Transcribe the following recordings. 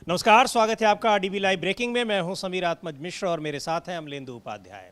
नमस्कार, स्वागत है आपका डीबी लाइव ब्रेकिंग में। मैं हूं समीर आत्मज मिश्र और मेरे साथ हैं अमलेंदु उपाध्याय।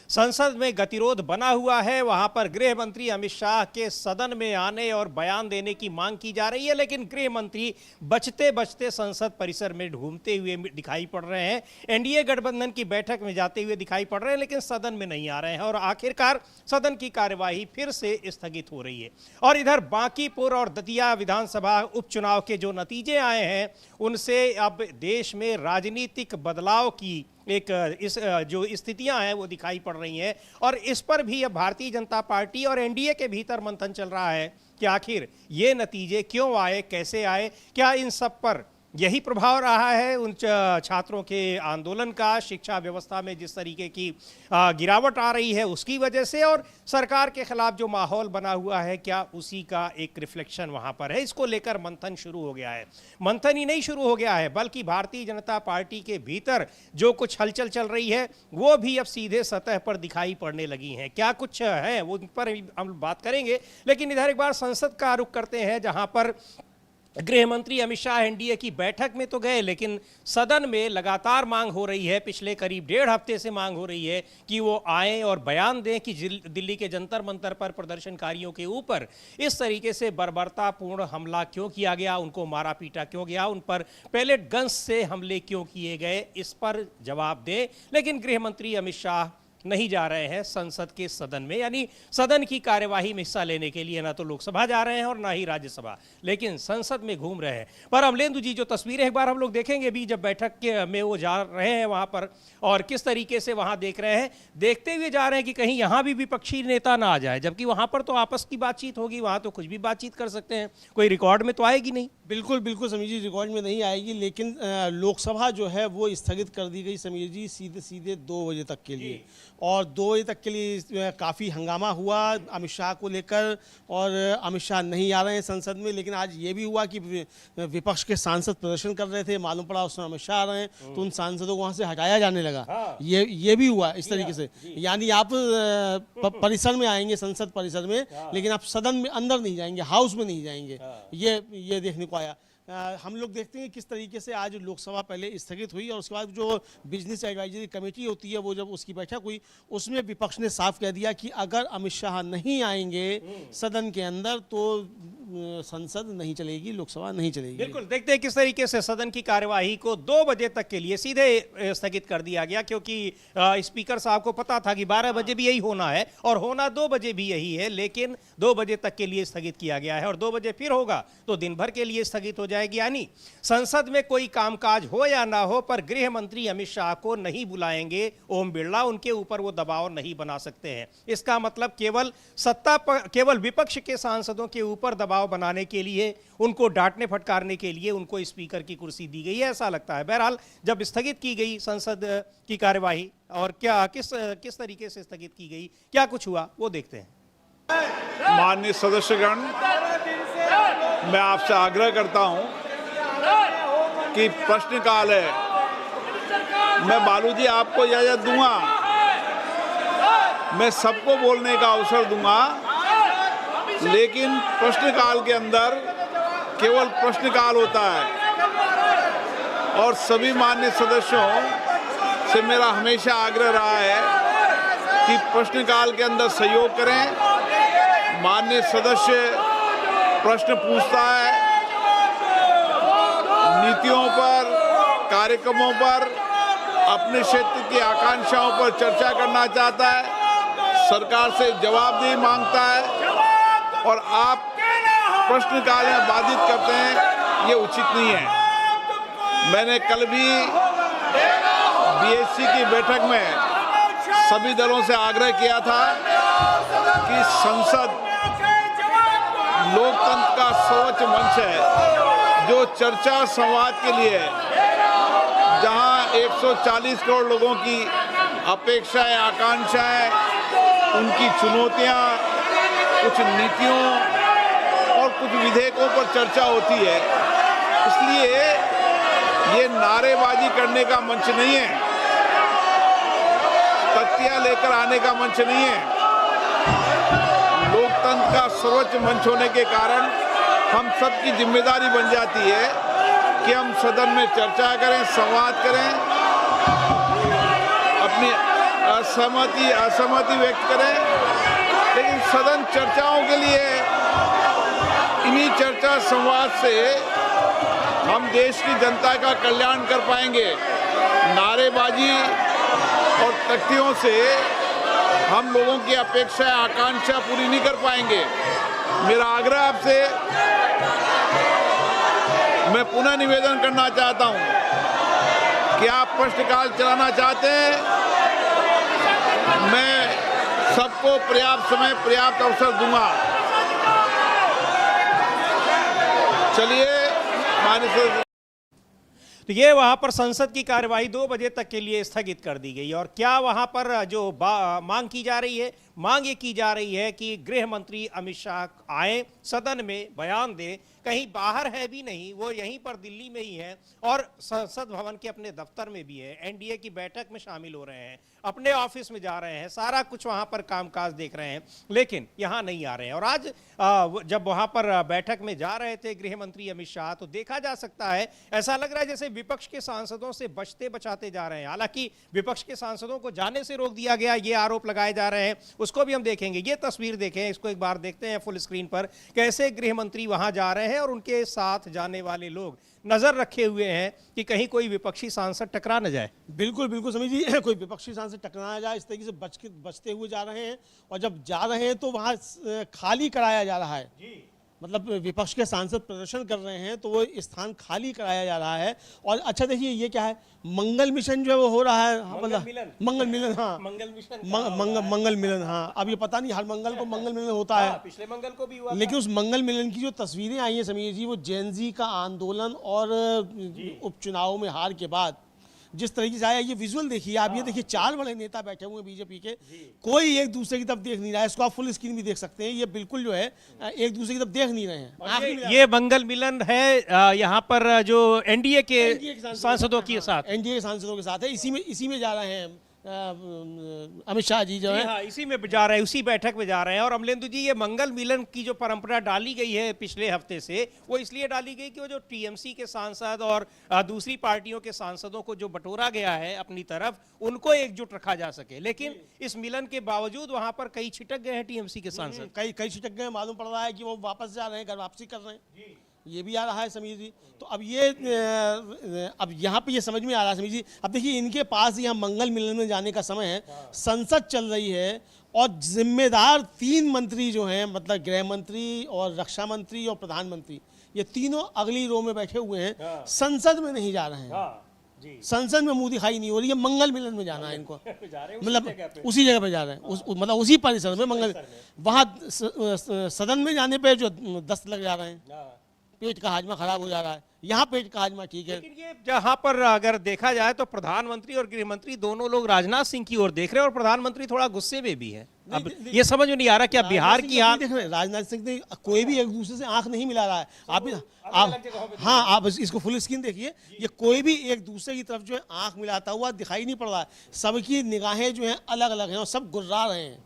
संसद में गतिरोध बना हुआ है, वहां पर गृह मंत्री अमित शाह के सदन में आने और बयान देने की मांग की जा रही है, लेकिन गृह मंत्री बचते बचते संसद परिसर में घूमते हुए दिखाई पड़ रहे हैं। एनडीए गठबंधन की बैठक में जाते हुए दिखाई पड़ रहे हैं, लेकिन सदन में नहीं आ रहे हैं और आखिरकार सदन की कार्यवाही फिर से स्थगित हो रही है। और इधर बांकीपुर और दतिया विधानसभा उपचुनाव के जो नतीजे आए हैं, उनसे अब देश में राजनीतिक बदलाव की जो स्थितियां हैं वो दिखाई पड़ रही हैं। और इस पर भी अब भारतीय जनता पार्टी और एनडीए के भीतर मंथन चल रहा है कि आखिर ये नतीजे क्यों आए, कैसे आए, क्या इन सब पर यही प्रभाव रहा है उन छात्रों के आंदोलन का, शिक्षा व्यवस्था में जिस तरीके की गिरावट आ रही है उसकी वजह से, और सरकार के खिलाफ जो माहौल बना हुआ है, क्या उसी का एक रिफ्लेक्शन वहां पर है। इसको लेकर मंथन शुरू हो गया है। मंथन ही नहीं शुरू हो गया है, बल्कि भारतीय जनता पार्टी के भीतर जो कुछ हलचल चल रही है वो भी अब सीधे सतह पर दिखाई पड़ने लगी हैं। क्या कुछ है वो पर हम बात करेंगे, लेकिन इधर एक बार संसद का रुख करते हैं, जहां पर गृह मंत्री अमित शाह एनडीए की बैठक में तो गए, लेकिन सदन में लगातार मांग हो रही है, पिछले करीब 1.5 हफ्ते से मांग हो रही है कि वो आए और बयान दें कि दिल्ली के जंतर मंतर पर प्रदर्शनकारियों के ऊपर इस तरीके से बर्बरतापूर्ण हमला क्यों किया गया, उनको मारा पीटा क्यों गया, उन पर पैलेट गन्स से हमले क्यों किए गए, इस पर जवाब दें। लेकिन गृह मंत्री अमित शाह नहीं जा रहे हैं संसद के सदन में, यानी सदन की कार्यवाही में हिस्सा लेने के लिए ना तो लोकसभा जा रहे हैं और ना ही राज्यसभा, लेकिन संसद में घूम रहे हैं। पर अमलेंदु जी, जो तस्वीरें एक बार हम लोग देखेंगे भी, जब बैठक में वो जा रहे हैं वहां पर और किस तरीके से वहां देख रहे हैं, देखते हुए जा रहे हैं कि कहीं यहां भी विपक्षी नेता ना आ जाए, जबकि वहां पर तो आपस की बातचीत होगी, वहां तो कुछ भी बातचीत कर सकते हैं, कोई रिकॉर्ड में तो आएगी नहीं। बिल्कुल बिल्कुल समीर जी, रिकॉर्ड में नहीं आएगी, लेकिन लोकसभा जो है वो स्थगित कर दी गई समीर जी, सीधे 2 बजे तक के लिए। और 2 बजे तक के लिए काफ़ी हंगामा हुआ अमित शाह को लेकर, और अमित शाह नहीं आ रहे हैं संसद में। लेकिन आज ये भी हुआ कि विपक्ष के सांसद प्रदर्शन कर रहे थे, मालूम पड़ा उसमें अमित शाह आ रहे हैं, तो उन सांसदों को वहाँ से हटाया जाने लगा। हाँ। ये भी हुआ इस तरीके से, यानी आप परिसर में आएंगे, संसद परिसर में, लेकिन आप सदन में अंदर नहीं जाएंगे, हाउस में नहीं जाएंगे। ये देखने को आया। हम लोग देखते हैं किस तरीके से आज लोकसभा पहले स्थगित हुई और उसके बाद जो बिजनेस एडवाइजरी कमेटी होती है, वो जब उसकी बैठक हुई, उसमें विपक्ष ने साफ कह दिया कि अगर अमित शाह नहीं आएंगे सदन के अंदर तो संसद नहीं चलेगी, लोकसभा नहीं चलेगी। बिल्कुल, देखते हैं किस तरीके से सदन की कार्यवाही को 2 बजे तक के लिए सीधे स्थगित कर दिया गया, क्योंकि स्पीकर साहब को पता था कि 12 बजे भी यही होना है और होना 2 बजे भी यही है, लेकिन 2 बजे तक के लिए स्थगित किया गया है और 2 बजे फिर होगा तो दिन भर के लिए स्थगित हो जाएगी। यानी संसद में कोई कामकाज हो या ना हो, पर गृह मंत्री अमित शाह को नहीं बुलाएंगे ओम बिरला, उनके ऊपर वो दबाव नहीं बना सकते हैं। इसका मतलब केवल विपक्ष के सांसदों के ऊपर दबाव बनाने के लिए, उनको डांटने फटकारने के लिए उनको स्पीकर की कुर्सी दी गई है, ऐसा लगता है। बहरहाल, जब स्थगित की गई संसद की कार्यवाही और किस तरीके से स्थगित की गई, क्या कुछ हुआ, वो देखते हैं। माननीय सदस्यगण, मैं आपसे आग्रह करता हूं कि प्रश्नकाल है, मैं बालू जी आपको इजाजत दूंगा, मैं सबको बोलने का अवसर दूंगा, लेकिन प्रश्नकाल के अंदर केवल प्रश्नकाल होता है। और सभी माननीय सदस्यों से मेरा हमेशा आग्रह रहा है कि प्रश्नकाल के अंदर सहयोग करें। माननीय सदस्य प्रश्न पूछता है, नीतियों पर, कार्यक्रमों पर, अपने क्षेत्र की आकांक्षाओं पर चर्चा करना चाहता है, सरकार से जवाबदेही मांगता है, और आप प्रश्नकाल में बाधित करते हैं, ये उचित नहीं है। मैंने कल भी बीएससी की बैठक में सभी दलों से आग्रह किया था कि संसद लोकतंत्र का सर्वोच्च मंच है, जो चर्चा संवाद के लिए, जहां 140 करोड़ लोगों की अपेक्षाएं, आकांक्षाएं, उनकी चुनौतियां, कुछ नीतियों और कुछ विधेयकों पर चर्चा होती है। इसलिए ये नारेबाजी करने का मंच नहीं है, तथ्य लेकर आने का मंच नहीं है। लोकतंत्र का सर्वोच्च मंच होने के कारण हम सबकी जिम्मेदारी बन जाती है कि हम सदन में चर्चा करें, संवाद करें, अपनी असहमति व्यक्त करें, लेकिन सदन चर्चाओं के लिए इन्हीं चर्चा संवाद से हम देश की जनता का कल्याण कर पाएंगे। नारेबाजी और तख्तियों से हम लोगों की अपेक्षा आकांक्षा पूरी नहीं कर पाएंगे। मेरा आग्रह आपसे मैं पुनः निवेदन करना चाहता हूं कि आप प्रश्नकाल चलाना चाहते हैं, मैं सबको पर्याप्त समय पर्याप्त अवसर दूंगा। चलिए माननीय तो ये वहां पर संसद की कार्यवाही 2 बजे तक के लिए स्थगित कर दी गई। और क्या वहां पर जो मांग की जा रही है, मांग ये की जा रही है कि गृह मंत्री अमित शाह आए, सदन में बयान दें, कहीं बाहर है भी नहीं, वो यहीं पर दिल्ली में ही है और संसद भवन के अपने दफ्तर में भी है, एनडीए की बैठक में शामिल हो रहे हैं, अपने ऑफिस में जा रहे हैं, सारा कुछ वहां पर कामकाज देख रहे हैं, लेकिन यहां नहीं आ रहे हैं। और आज जब वहां पर बैठक में जा रहे थे गृह मंत्री अमित शाह, तो देखा जा सकता है, ऐसा लग रहा है जैसे विपक्ष के सांसदों से बचते बचाते जा रहे हैं। हालांकि विपक्ष के सांसदों को जाने से रोक दिया गया, ये आरोप लगाए जा रहे हैं, उसको भी हम देखेंगे। ये तस्वीर देखें, इसको एक बार देखते हैं फुल स्क्रीन पर, कैसे गृह मंत्री वहां जा रहे हैं और उनके साथ जाने वाले लोग नजर रखे हुए हैं कि कहीं कोई विपक्षी सांसद टकरा न जाए। बिल्कुल बिल्कुल समीर जी, कोई विपक्षी सांसद टकरा न जाए, इस तरीके से बचते हुए जा रहे हैं। और जब जा रहे हैं तो वहाँ खाली कराया जा रहा है जी। मतलब विपक्ष के सांसद प्रदर्शन कर रहे हैं तो वो स्थान खाली कराया जा रहा है। और अच्छा देखिए, ये क्या है, मंगल मिशन जो है वो हो रहा है, मतलब मंगल मिलन, हाँ मंगल मिशन, मंगल मिलन, हाँ। अब ये पता नहीं हर मंगल को मंगल मिलन होता है, पिछले मंगल को भी हुआ, लेकिन उस मंगल मिलन की जो तस्वीरें आई हैं समीर जी, वो जेनजी का आंदोलन और उपचुनाव में हार के बाद जिस तरीके से आया, ये विजुअल देखिए आप। ये देखिए 4 बड़े नेता बैठे हुए हैं बीजेपी के, कोई एक दूसरे की तरफ देख नहीं रहा है। इसको आप फुल स्क्रीन भी देख सकते हैं, ये बिल्कुल जो है एक दूसरे की तरफ देख नहीं रहे हैं। ये मंगल मिलन है यहाँ पर जो एनडीए के सांसदों के साथ, एनडीए के सांसदों के साथ है। इसी में जा रहे हैं अमित शाह जी जो है, हाँ, इसी में जा रहे हैं, उसी बैठक में जा रहे हैं। और अमलेंदु जी, ये मंगल मिलन की जो परंपरा डाली गई है पिछले हफ्ते से, वो इसलिए डाली गई कि वो जो टीएमसी के सांसद और दूसरी पार्टियों के सांसदों को जो बटोरा गया है अपनी तरफ, उनको एकजुट रखा जा सके। लेकिन इस मिलन के बावजूद वहां पर कई छिटक गए हैं टीएमसी के सांसद, कई छिटक गए। मालूम पड़ रहा है कि वो वापस जा रहे हैं, घर वापसी कर रहे हैं, ये भी आ रहा है समीर जी। तो अब यहाँ पे ये समझ में आ रहा है समीर जी, अब देखिए इनके पास यहाँ मंगल मिलन में जाने का समय है, संसद चल रही है और जिम्मेदार 3 मंत्री जो हैं, मतलब गृह मंत्री और रक्षा मंत्री और प्रधानमंत्री, ये तीनों अगली रो में बैठे हुए हैं, संसद में नहीं जा रहे हैं। संसद में मुंह दिखाई नहीं हो रही है, मंगल मिलन में जाना है इनको, मतलब उसी जगह पे जा रहे हैं, मतलब उसी परिसर में मंगल, वहाँ सदन में जाने पे जो दस्त लग जा रहे हैं, पेट का हाजमा खराब हो जा रहा है। यहाँ पेट का हाजमा ठीक है, लेकिन ये जहां पर अगर देखा जाए तो प्रधानमंत्री और गृह मंत्री दोनों लोग राजनाथ सिंह की ओर देख रहे हैं और प्रधानमंत्री थोड़ा गुस्से में भी है। अब ये समझ में नहीं आ रहा क्या बिहार की हाल देख रहे हैं, राजनाथ सिंह ने कोई भी एक दूसरे से आंख नहीं मिला रहा है। हाँ, आप इसको फुल स्क्रीन देखिए, ये कोई भी एक दूसरे की तरफ जो है आंख मिलाता हुआ दिखाई नहीं पड़ रहा है। सबकी निगाहें जो हैं अलग अलग हैं और सब गुर्रा रहे हैं।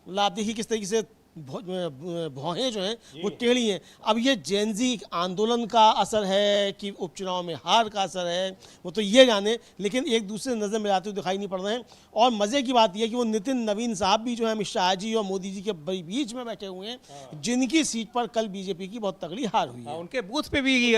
मतलब आप देखिए किस तरीके से भौहें जो हैं वो टेढ़ी हैं। अब ये जेनजी आंदोलन का असर है कि उपचुनाव में हार का असर है, वो तो ये जाने, लेकिन एक दूसरे से नजर मिलाते हुए दिखाई नहीं पड़ रहे हैं। और मजे की बात यह है कि वो नितिन नवीन साहब भी जो है अमित शाह जी और मोदी जी के बीच में बैठे हुए हैं, जिनकी सीट पर कल बीजेपी की बहुत तगड़ी हार हुई है। उनके बूथ पे भी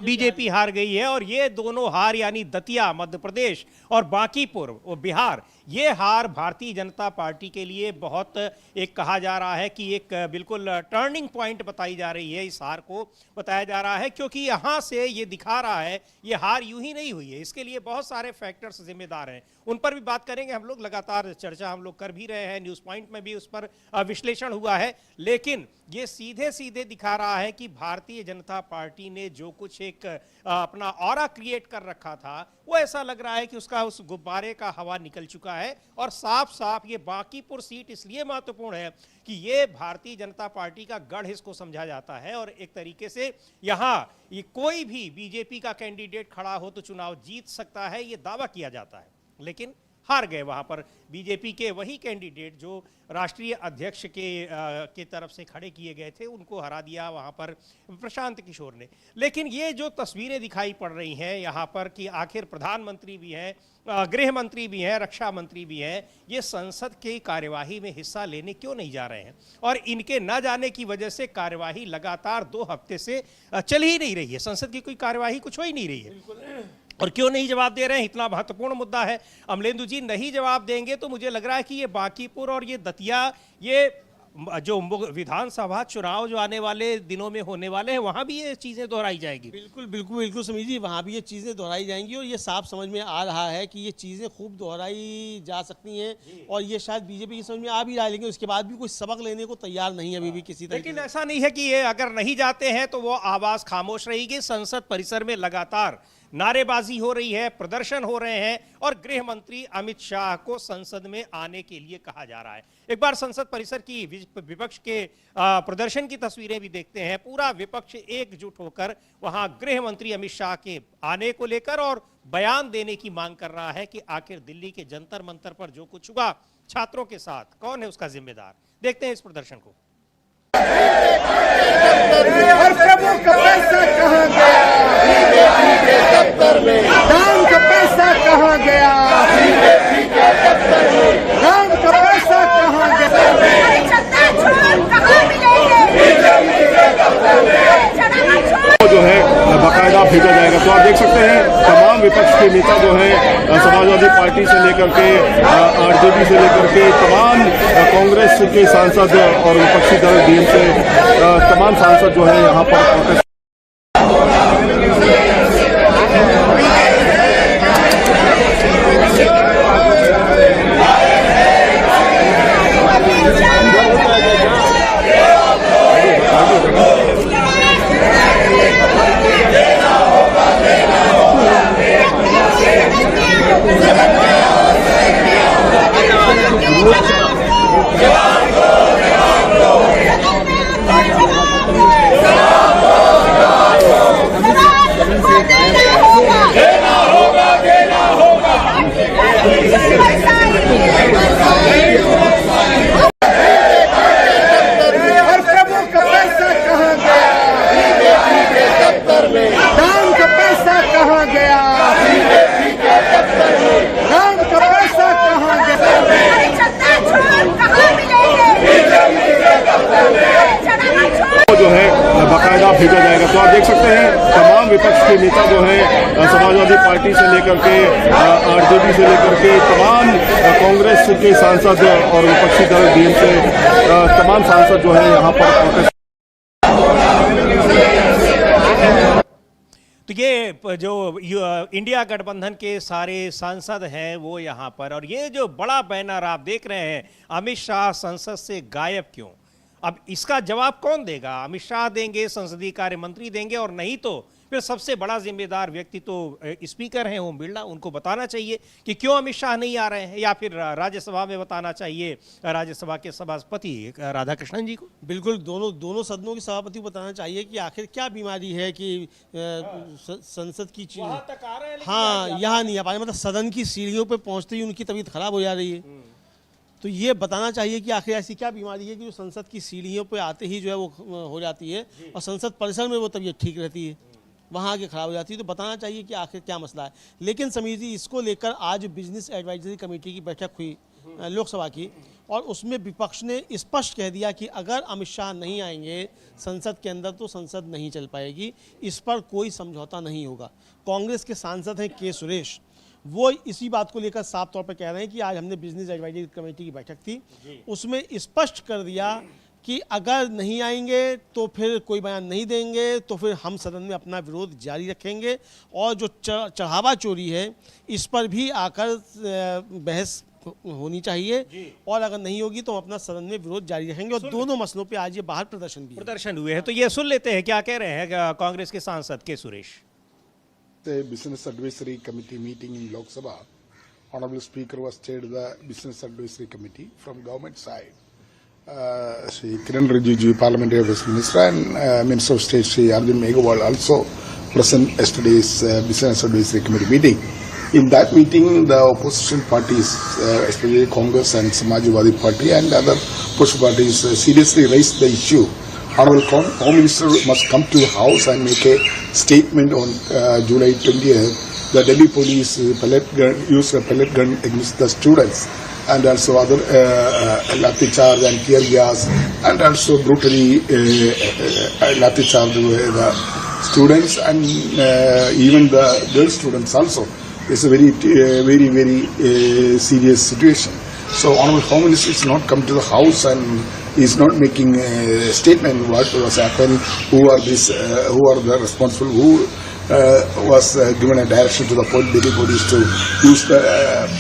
बीजेपी हार गई है। और ये दोनों हार, यानी दतिया मध्य प्रदेश और बांकीपुर वो बिहार, ये हार भारतीय जनता पार्टी के लिए बहुत एक कहा जा रहा है कि एक बिल्कुल टर्निंग पॉइंट बताई जा रही है। इस हार को बताया जा रहा है क्योंकि यहाँ से ये दिखा रहा है ये हार यूं ही नहीं हुई है, इसके लिए बहुत सारे फैक्टर्स जिम्मेदार हैं। उन पर भी बात करेंगे हम लोग, लगातार चर्चा हम लोग कर भी रहे हैं, न्यूज़ पॉइंट में भी उस पर विश्लेषण हुआ है। लेकिन ये सीधे सीधे दिखा रहा है कि भारतीय जनता पार्टी ने जो कुछ एक अपना ऑरा क्रिएट कर रखा था, वो ऐसा लग रहा है कि उसका उस गुब्बारे का हवा निकल चुका है। और साफ साफ ये बांकीपुर सीट इसलिए महत्वपूर्ण है कि ये भारतीय जनता पार्टी का गढ़ इसको समझा जाता है। और एक तरीके से यहाँ ये कोई भी बीजेपी का कैंडिडेट खड़ा हो तो चुनाव जीत सकता है, ये दावा किया जाता है। लेकिन हार गए। वहां पर बीजेपी के वही कैंडिडेट जो राष्ट्रीय अध्यक्ष के तरफ से खड़े किए गए थे, उनको हरा दिया वहां पर प्रशांत किशोर ने। लेकिन ये जो तस्वीरें दिखाई पड़ रही हैं यहाँ पर कि आखिर प्रधानमंत्री भी हैं, गृह मंत्री भी हैं, रक्षा मंत्री भी हैं, ये संसद की कार्यवाही में हिस्सा लेने क्यों नहीं जा रहे हैं? और इनके न जाने की वजह से कार्यवाही लगातार 2 हफ्ते से चल ही नहीं रही है। संसद की कोई कार्यवाही कुछ हो ही नहीं रही है। और क्यों नहीं जवाब दे रहे हैं? इतना महत्वपूर्ण मुद्दा है। अमलेंदु जी नहीं जवाब देंगे तो मुझे लग रहा है कि ये बांकीपुर और ये दतिया, ये जो विधानसभा चुनाव जो आने वाले दिनों में होने वाले हैं, वहां भी ये चीजें दोहराई जाएगी। बिल्कुल बिल्कुल बिल्कुल समीर जी, वहाँ भी ये चीज़ें दोहराई जाएंगी और ये साफ समझ में आ रहा है कि ये चीज़ें खूब दोहराई जा सकती हैं और ये शायद बीजेपी की समझ में आ भी रहा है, लेकिन उसके बाद भी कोई सबक लेने को तैयार नहीं है अभी भी किसी तरह। लेकिन ऐसा नहीं है कि ये अगर नहीं जाते हैं तो वो आवाज खामोश रहेगी। संसद परिसर में लगातार नारेबाजी हो रही है, प्रदर्शन हो रहे हैं और गृह मंत्री अमित शाह को संसद में आने के लिए कहा जा रहा है। एक बार संसद परिसर की विपक्ष के प्रदर्शन की तस्वीरें भी देखते हैं। पूरा विपक्ष एकजुट होकर वहां गृह मंत्री अमित शाह के आने को लेकर और बयान देने की मांग कर रहा है कि आखिर दिल्ली के जंतर मंतर पर जो कुछ हुआ छात्रों के साथ, कौन है उसका जिम्मेदार? देखते हैं इस प्रदर्शन को। और प्रभु का पैसा कहाँ गया? बीजेपी के दफ्तर में। दान का पैसा कहाँ गया? बीजेपी के दफ्तर में। दान का पैसा कहाँ गया? जो है बाकायदा भेजा जाएगा। तो आप देख सकते हैं तमाम विपक्ष के नेता जो है समाजवादी पार्टी से लेकर के आरजेडी से लेकर के तमाम कांग्रेस के सांसद और विपक्षी दल डीएमके तमाम सांसद जो है यहाँ पर प्रोटेस्ट जो है बाकायदा भेजा जाएगा। तो आप देख सकते हैं तमाम विपक्ष के नेता जो है समाजवादी पार्टी से लेकर के आरजेडी से लेकर के तमाम कांग्रेस के सांसद और विपक्षी दल डीएमके तमाम सांसद जो है यहाँ पर प्रोटेस्ट। तो ये जो इंडिया गठबंधन के सारे सांसद हैं वो यहाँ पर, और ये जो बड़ा बैनर आप देख रहे हैं, अमित शाह संसद से गायब क्यों? अब इसका जवाब कौन देगा? अमित शाह देंगे, संसदीय कार्य मंत्री देंगे, और नहीं तो फिर सबसे बड़ा जिम्मेदार व्यक्ति तो स्पीकर हैं ओम बिरला, उनको बताना चाहिए कि क्यों अमित शाह नहीं आ रहे हैं, या फिर राज्यसभा में बताना चाहिए राज्यसभा के सभापति राधाकृष्णन जी को। बिल्कुल, दोनों सदनों के सभापति को बताना चाहिए कि आखिर क्या बीमारी है कि संसद की वहां तक आ रहे हैं, हाँ यहाँ नहीं आ पा रहे, मतलब सदन की सीढ़ियों पे पहुंचते ही उनकी तबीयत खराब हो जा रही है। तो ये बताना चाहिए कि आखिर ऐसी क्या बीमारी है कि जो संसद की सीढ़ियों पे आते ही जो है वो हो जाती है और संसद परिसर में वो तबीयत ठीक रहती है, वहाँ आके खराब हो जाती है। तो बताना चाहिए कि आखिर क्या मसला है। लेकिन समीर जी, इसको लेकर आज बिजनेस एडवाइजरी कमेटी की बैठक हुई लोकसभा की, और उसमें विपक्ष ने स्पष्ट कह दिया कि अगर अमित शाह नहीं आएंगे संसद के अंदर तो संसद नहीं चल पाएगी, इस पर कोई समझौता नहीं होगा। कांग्रेस के सांसद हैं के सुरेश, वो इसी बात को लेकर साफ तौर पर कह रहे हैं कि आज हमने बिजनेस एडवाइजरी कमेटी की बैठक थी, उसमें स्पष्ट कर दिया कि अगर नहीं आएंगे तो फिर कोई बयान नहीं देंगे, तो फिर हम सदन में अपना विरोध जारी रखेंगे, और जो चढ़ावा चोरी है इस पर भी आकर बहस होनी चाहिए, और अगर नहीं होगी तो हम अपना सदन में विरोध जारी रखेंगे। और दोनों मसलों पे आज ये बाहर प्रदर्शन हुए हैं। तो ये सुन लेते हैं क्या कह रहे हैं कांग्रेस के सांसद के Suresh. The Business Advisory Committee meeting in Lok Sabha, Honorable Speaker was chaired the Business Advisory Committee from government side. Shri Kiran Rijiju, Parliamentary Affairs Minister, and Minister of State Shri Arjun Meghalwal also present yesterday's Business Advisory Committee meeting. In that meeting, the opposition parties, especially Congress and Samajwadi Party and other opposition parties, seriously raised the issue. Honorable Home Minister must come to the House and make a statement on July 20th. The Delhi police used a pellet gun against the students, and also other lathi charge and tear gas, and also brutally lathi charge the students and even the girl students also. It's a very serious situation. So Honorable Home Minister is not come to the House and is not making a statement what was happened, who are the responsible, who was given a direction to the Delhi police to use the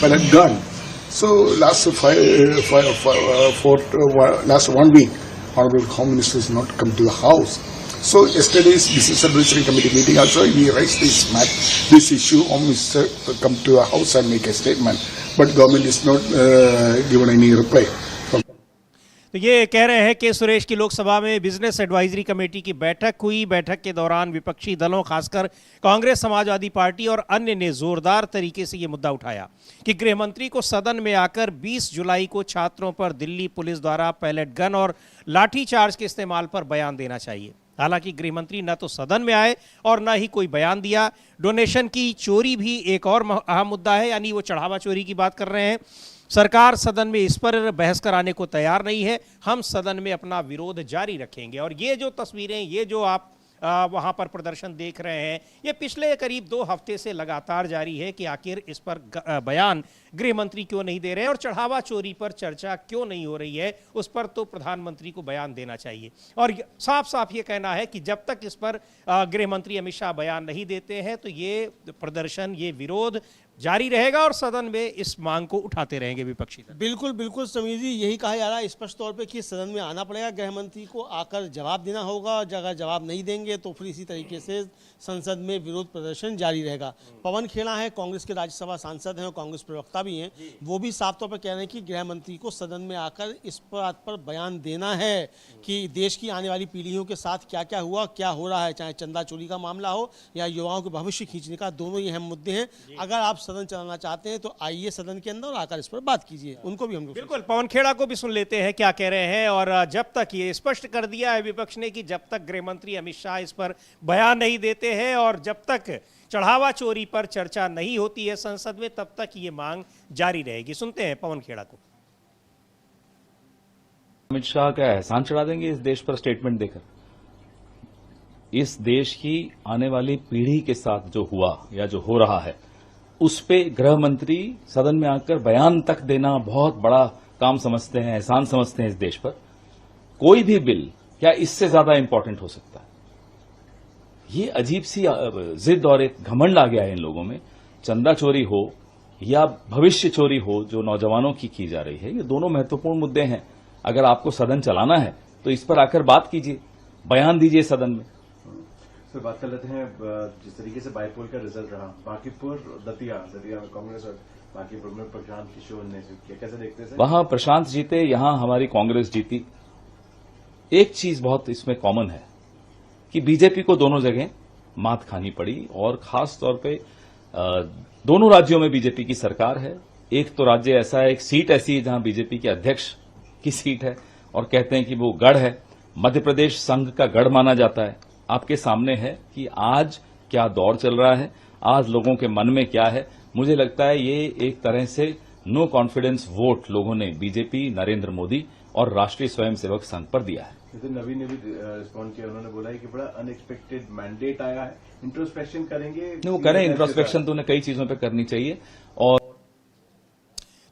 pellet gun. So last 1 week, Honorable Home Minister has not come to the House. So yesterday's Business Advisory Committee meeting also he raised this issue. Home Minister come to the House and make a statement, but government is not given any reply. तो ये कह रहे हैं कि सुरेश की लोकसभा में business advisory committee की बैठक हुई। बैठक के दौरान विपक्षी दलों खासकर कांग्रेस, समाजवादी पार्टी और अन्य ने जोरदार तरीके से ये मुद्दा उठाया कि गृह मंत्री को सदन में आकर 20 जुलाई को छात्रों पर दिल्ली पुलिस द्वारा पैलेट गन और लाठी चार्ज के इस्तेमाल पर बयान देना चाहिए। हालांकि गृह मंत्री न तो सदन में आए और न ही कोई बयान दिया। डोनेशन की चोरी भी एक और अहम मुद्दा है, यानी वो चढ़ावा चोरी की बात कर रहे हैं। सरकार सदन में इस पर बहस कराने को तैयार नहीं है। हम सदन में अपना विरोध जारी रखेंगे। और ये जो तस्वीरें, ये जो आप वहां पर प्रदर्शन देख रहे हैं, ये पिछले करीब 2 हफ्ते से लगातार जारी है कि आखिर इस पर बयान गृह मंत्री क्यों नहीं दे रहे हैं और चढ़ावा चोरी पर चर्चा क्यों नहीं हो रही है। उस पर तो प्रधानमंत्री को बयान देना चाहिए। और साफ साफ ये कहना है कि जब तक इस पर गृह मंत्री अमित शाह बयान नहीं देते हैं तो ये प्रदर्शन, ये विरोध जारी रहेगा और सदन में इस मांग को उठाते रहेंगे विपक्षी दल। बिल्कुल बिल्कुल समीर जी, यही कहा जा रहा है स्पष्ट तौर पे कि सदन में आना पड़ेगा, गृह मंत्री को आकर जवाब देना होगा। अगर जवाब नहीं देंगे तो फिर इसी तरीके से संसद में विरोध प्रदर्शन जारी रहेगा। पवन खेड़ा है, कांग्रेस के राज्यसभा सांसद हैं और कांग्रेस प्रवक्ता भी हैं, वो भी साफ तौर पर कह रहे हैं कि गृह मंत्री को सदन में आकर इस बात पर बयान देना है कि देश की आने वाली पीढ़ियों के साथ क्या क्या हुआ, क्या हो रहा है, चाहे चंदा चोरी का मामला हो या युवाओं के भविष्य खींचने का, दोनों ही अहम मुद्दे हैं। अगर आप सदन चलाना चाहते हैं तो आइए सदन के अंदर और आकर इस पर बात कीजिए। उनको भी हम लोग बिल्कुल पवन खेड़ा को भी सुन लेते हैं क्या कह रहे हैं। और जब तक ये स्पष्ट कर दिया है विपक्ष ने कि जब तक गृह मंत्री अमित शाह इस पर बयान नहीं देते हैं और जब तक चढ़ावा चोरी पर चर्चा नहीं होती है संसद में, तब तक ये मांग जारी रहेगी। सुनते हैं पवन खेड़ा को। अमित शाह का एहसान चढ़ा देंगे इस देश पर स्टेटमेंट देकर? इस देश की आने वाली पीढ़ी के साथ जो हुआ या जो हो रहा है उस पे गृह मंत्री सदन में आकर बयान तक देना बहुत बड़ा काम समझते हैं, एहसान समझते हैं इस देश पर। कोई भी बिल क्या इससे ज्यादा इंपॉर्टेंट हो सकता है? ये अजीब सी जिद और एक घमंड आ गया है इन लोगों में। चंदा चोरी हो या भविष्य चोरी हो जो नौजवानों की जा रही है, ये दोनों महत्वपूर्ण मुद्दे हैं। अगर आपको सदन चलाना है तो इस पर आकर बात कीजिए, बयान दीजिए सदन में। सर बात कर लेते हैं जिस तरीके से बाईपोल का रिजल्ट रहा, बांकीपुर दतिया में कांग्रेस और बांकीपुर में प्रशांत किशोर ने जीत, कैसे देखते हैं? वहां प्रशांत जीते, यहां हमारी कांग्रेस जीती। एक चीज बहुत इसमें कॉमन है कि बीजेपी को दोनों जगह मात खानी पड़ी और खास तौर पे दोनों राज्यों में बीजेपी की सरकार है। एक तो राज्य ऐसा है, एक सीट ऐसी है जहां बीजेपी के अध्यक्ष की सीट है और कहते हैं कि वो गढ़ है। मध्य प्रदेश संघ का गढ़ माना जाता है। आपके सामने है कि आज क्या दौर चल रहा है, आज लोगों के मन में क्या है। मुझे लगता है ये एक तरह से नो कॉन्फिडेंस वोट लोगों ने बीजेपी, नरेंद्र मोदी और राष्ट्रीय स्वयंसेवक संघ पर दिया है। नितिन नवीन ने भी रिस्पॉन्ड किया, उन्होंने बोला है कि बड़ा अनएक्सपेक्टेड मैंडेट आया है, इंट्रोस्पेक्शन करेंगे। वो करें इंट्रोस्पेक्शन, तो उन्हें कई चीजों पर करनी चाहिए। और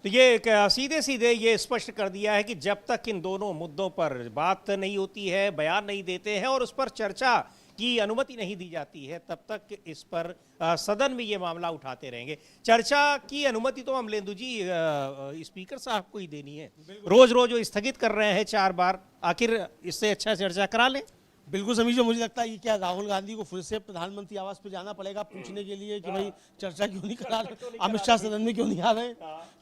तो ये सीधे सीधे ये स्पष्ट कर दिया है कि जब तक इन दोनों मुद्दों पर बात नहीं होती है, बयान नहीं देते हैं और उस पर चर्चा की अनुमति नहीं दी जाती है, तब तक इस पर सदन में ये मामला उठाते रहेंगे। चर्चा की अनुमति तो अमलेंदु जी स्पीकर साहब को ही देनी है। रोज रोज वो स्थगित कर रहे हैं 4 बार, आखिर इससे अच्छा चर्चा करा लें। बिल्कुल समीर जी, मुझे लगता है कि क्या राहुल गांधी को फिर से प्रधानमंत्री आवास पे जाना पड़ेगा पूछने के लिए कि भाई चर्चा क्यों नहीं करा रहे, अमित शाह सदन में क्यों नहीं आ रहे हैं।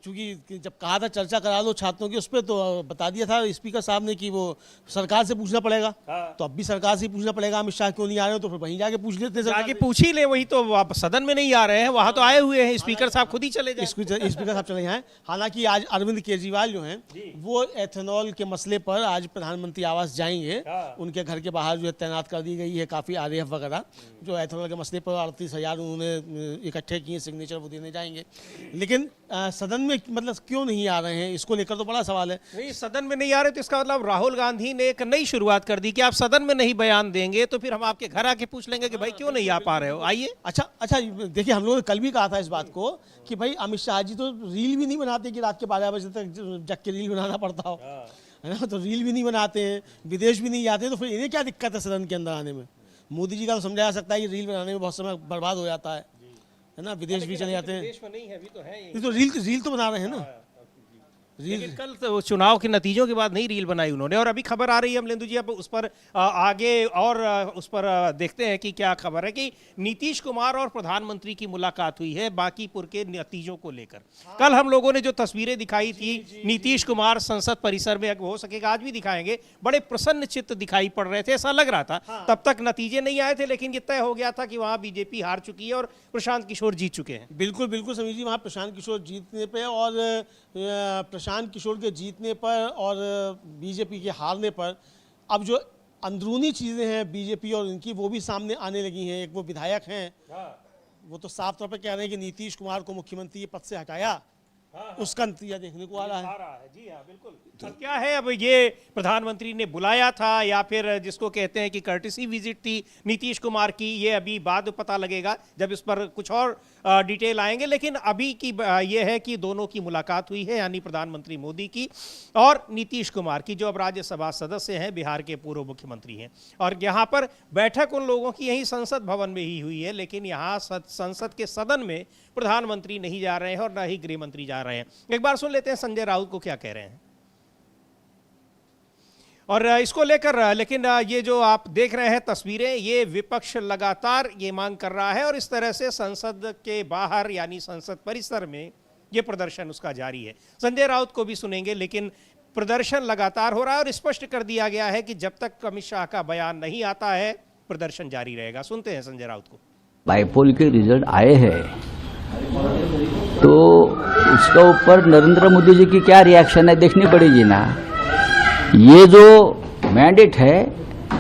क्योंकि जब कहा था चर्चा करा लो छात्रों की, उस पर तो बता दिया था स्पीकर साहब ने कि वो सरकार से पूछना पड़ेगा। तो अब भी सरकार से ही पूछना पड़ेगा अमित शाह क्यों नहीं आ रहे हो, तो फिर वहीं जाके पूछ लेते आगे पूछ ही ले, वही तो आप सदन में नहीं आ रहे हैं, वहां तो आए हुए हैं, स्पीकर साहब खुद ही चले जाएं। स्पीकर साहब चले जाएं। हालांकि आज अरविंद केजरीवाल जो हैं वो एथेनॉल के मसले पर आज प्रधानमंत्री आवास जाएंगे। उनके घर के बाहर जो है तैनात कर दी गई है काफ़ी आरएएफ वगैरह, जो एथेनॉल के मसले पर 38,000 उन्होंने इकट्ठे किए सिग्नेचर, वो देने जाएंगे। लेकिन सदन में मतलब क्यों नहीं आ रहे हैं, इसको लेकर तो बड़ा सवाल है। नहीं, सदन में नहीं आ रहे तो इसका मतलब राहुल गांधी ने एक नई शुरुआत कर दी कि आप सदन में नहीं बयान देंगे तो फिर हम आपके घर आके पूछ लेंगे कि भाई क्यों नहीं आ पा रहे हो, आइए। अच्छा देखिए, हम लोगों ने कल भी कहा था इस बात को कि भाई अमित शाह जी तो रील भी नहीं बनाते कि रात के 12 बजे तक जग के रील बनाना पड़ता हो, है ना। तो रील भी नहीं बनाते हैं, विदेश भी नहीं जाते, तो फिर इन्हें क्या दिक्कत है सदन के अंदर आने में। मोदी जी का तो समझा जा सकता है कि रील बनाने में बहुत समय बर्बाद हो जाता है ना, विदेश भी चले जाते हैं। देश में नहीं है, अभी तो है ही। तो रील तो बना रहे हैं ना। लेकिन कल तो चुनाव के नतीजों के बाद नहीं रील बनाई उन्होंने, और अभी खबर आ रही है अमलेंदु जी, अब उस पर आगे और उस पर देखते हैं कि क्या खबर है कि नीतीश कुमार और प्रधानमंत्री की मुलाकात हुई है बांकीपुर के नतीजों को लेकर। कल हम लोगों ने जो तस्वीरें दिखाई थी नीतीश कुमार संसद परिसर में, हो सकेगा आज भी दिखाएंगे, बड़े प्रसन्न चित्त दिखाई पड़ रहे थे, ऐसा लग रहा था। तब तक नतीजे नहीं आए थे, लेकिन ये तय हो गया था कि वहां बीजेपी हार चुकी है और प्रशांत किशोर जीत चुके हैं। बिल्कुल बिल्कुल समीर जी, वहाँ प्रशांत किशोर जीतने पे और प्रशांत किशोर के जीतने पर और बीजेपी के हारने पर अब जो अंदरूनी चीज़ें हैं बीजेपी और इनकी, वो भी सामने आने लगी हैं। एक वो विधायक हैं, वो तो साफ तौर पर कह रहे हैं कि नीतीश कुमार को मुख्यमंत्री पद से हटाया, उसका नतीजा देखने को आ रहा है। जी हाँ, बिल्कुल। तो क्या है, अब ये प्रधानमंत्री ने बुलाया था या फिर जिसको कहते हैं कि कर्टिसी विजिट थी नीतीश कुमार की, ये अभी बाद पता लगेगा जब इस पर कुछ और डिटेल आएंगे। लेकिन अभी की ये है कि दोनों की मुलाकात हुई है, यानी प्रधानमंत्री मोदी की और नीतीश कुमार की, जो अब राज्यसभा सदस्य हैं, बिहार के पूर्व मुख्यमंत्री हैं। और यहाँ पर बैठक उन लोगों की यहीं संसद भवन में ही हुई है, लेकिन यहाँ संसद के सदन में प्रधानमंत्री नहीं जा रहे हैं और न ही गृह मंत्री जा रहे हैं। एक बार सुन लेते हैं संजय राउत को क्या कह रहे हैं और इसको लेकर। लेकिन ये जो आप देख रहे हैं तस्वीरें, ये विपक्ष लगातार ये मांग कर रहा है और इस तरह से संसद के बाहर यानी संसद परिसर में ये प्रदर्शन उसका जारी है। संजय राउत को भी सुनेंगे, लेकिन प्रदर्शन लगातार हो रहा है और स्पष्ट कर दिया गया है कि जब तक अमित शाह का बयान नहीं आता है प्रदर्शन जारी रहेगा। सुनते हैं संजय राउत को। बाईपोल के रिजल्ट आए हैं तो उसका ऊपर नरेंद्र मोदी जी की क्या रिएक्शन है देखनी पड़ेगी ना। ये जो मैंडेट है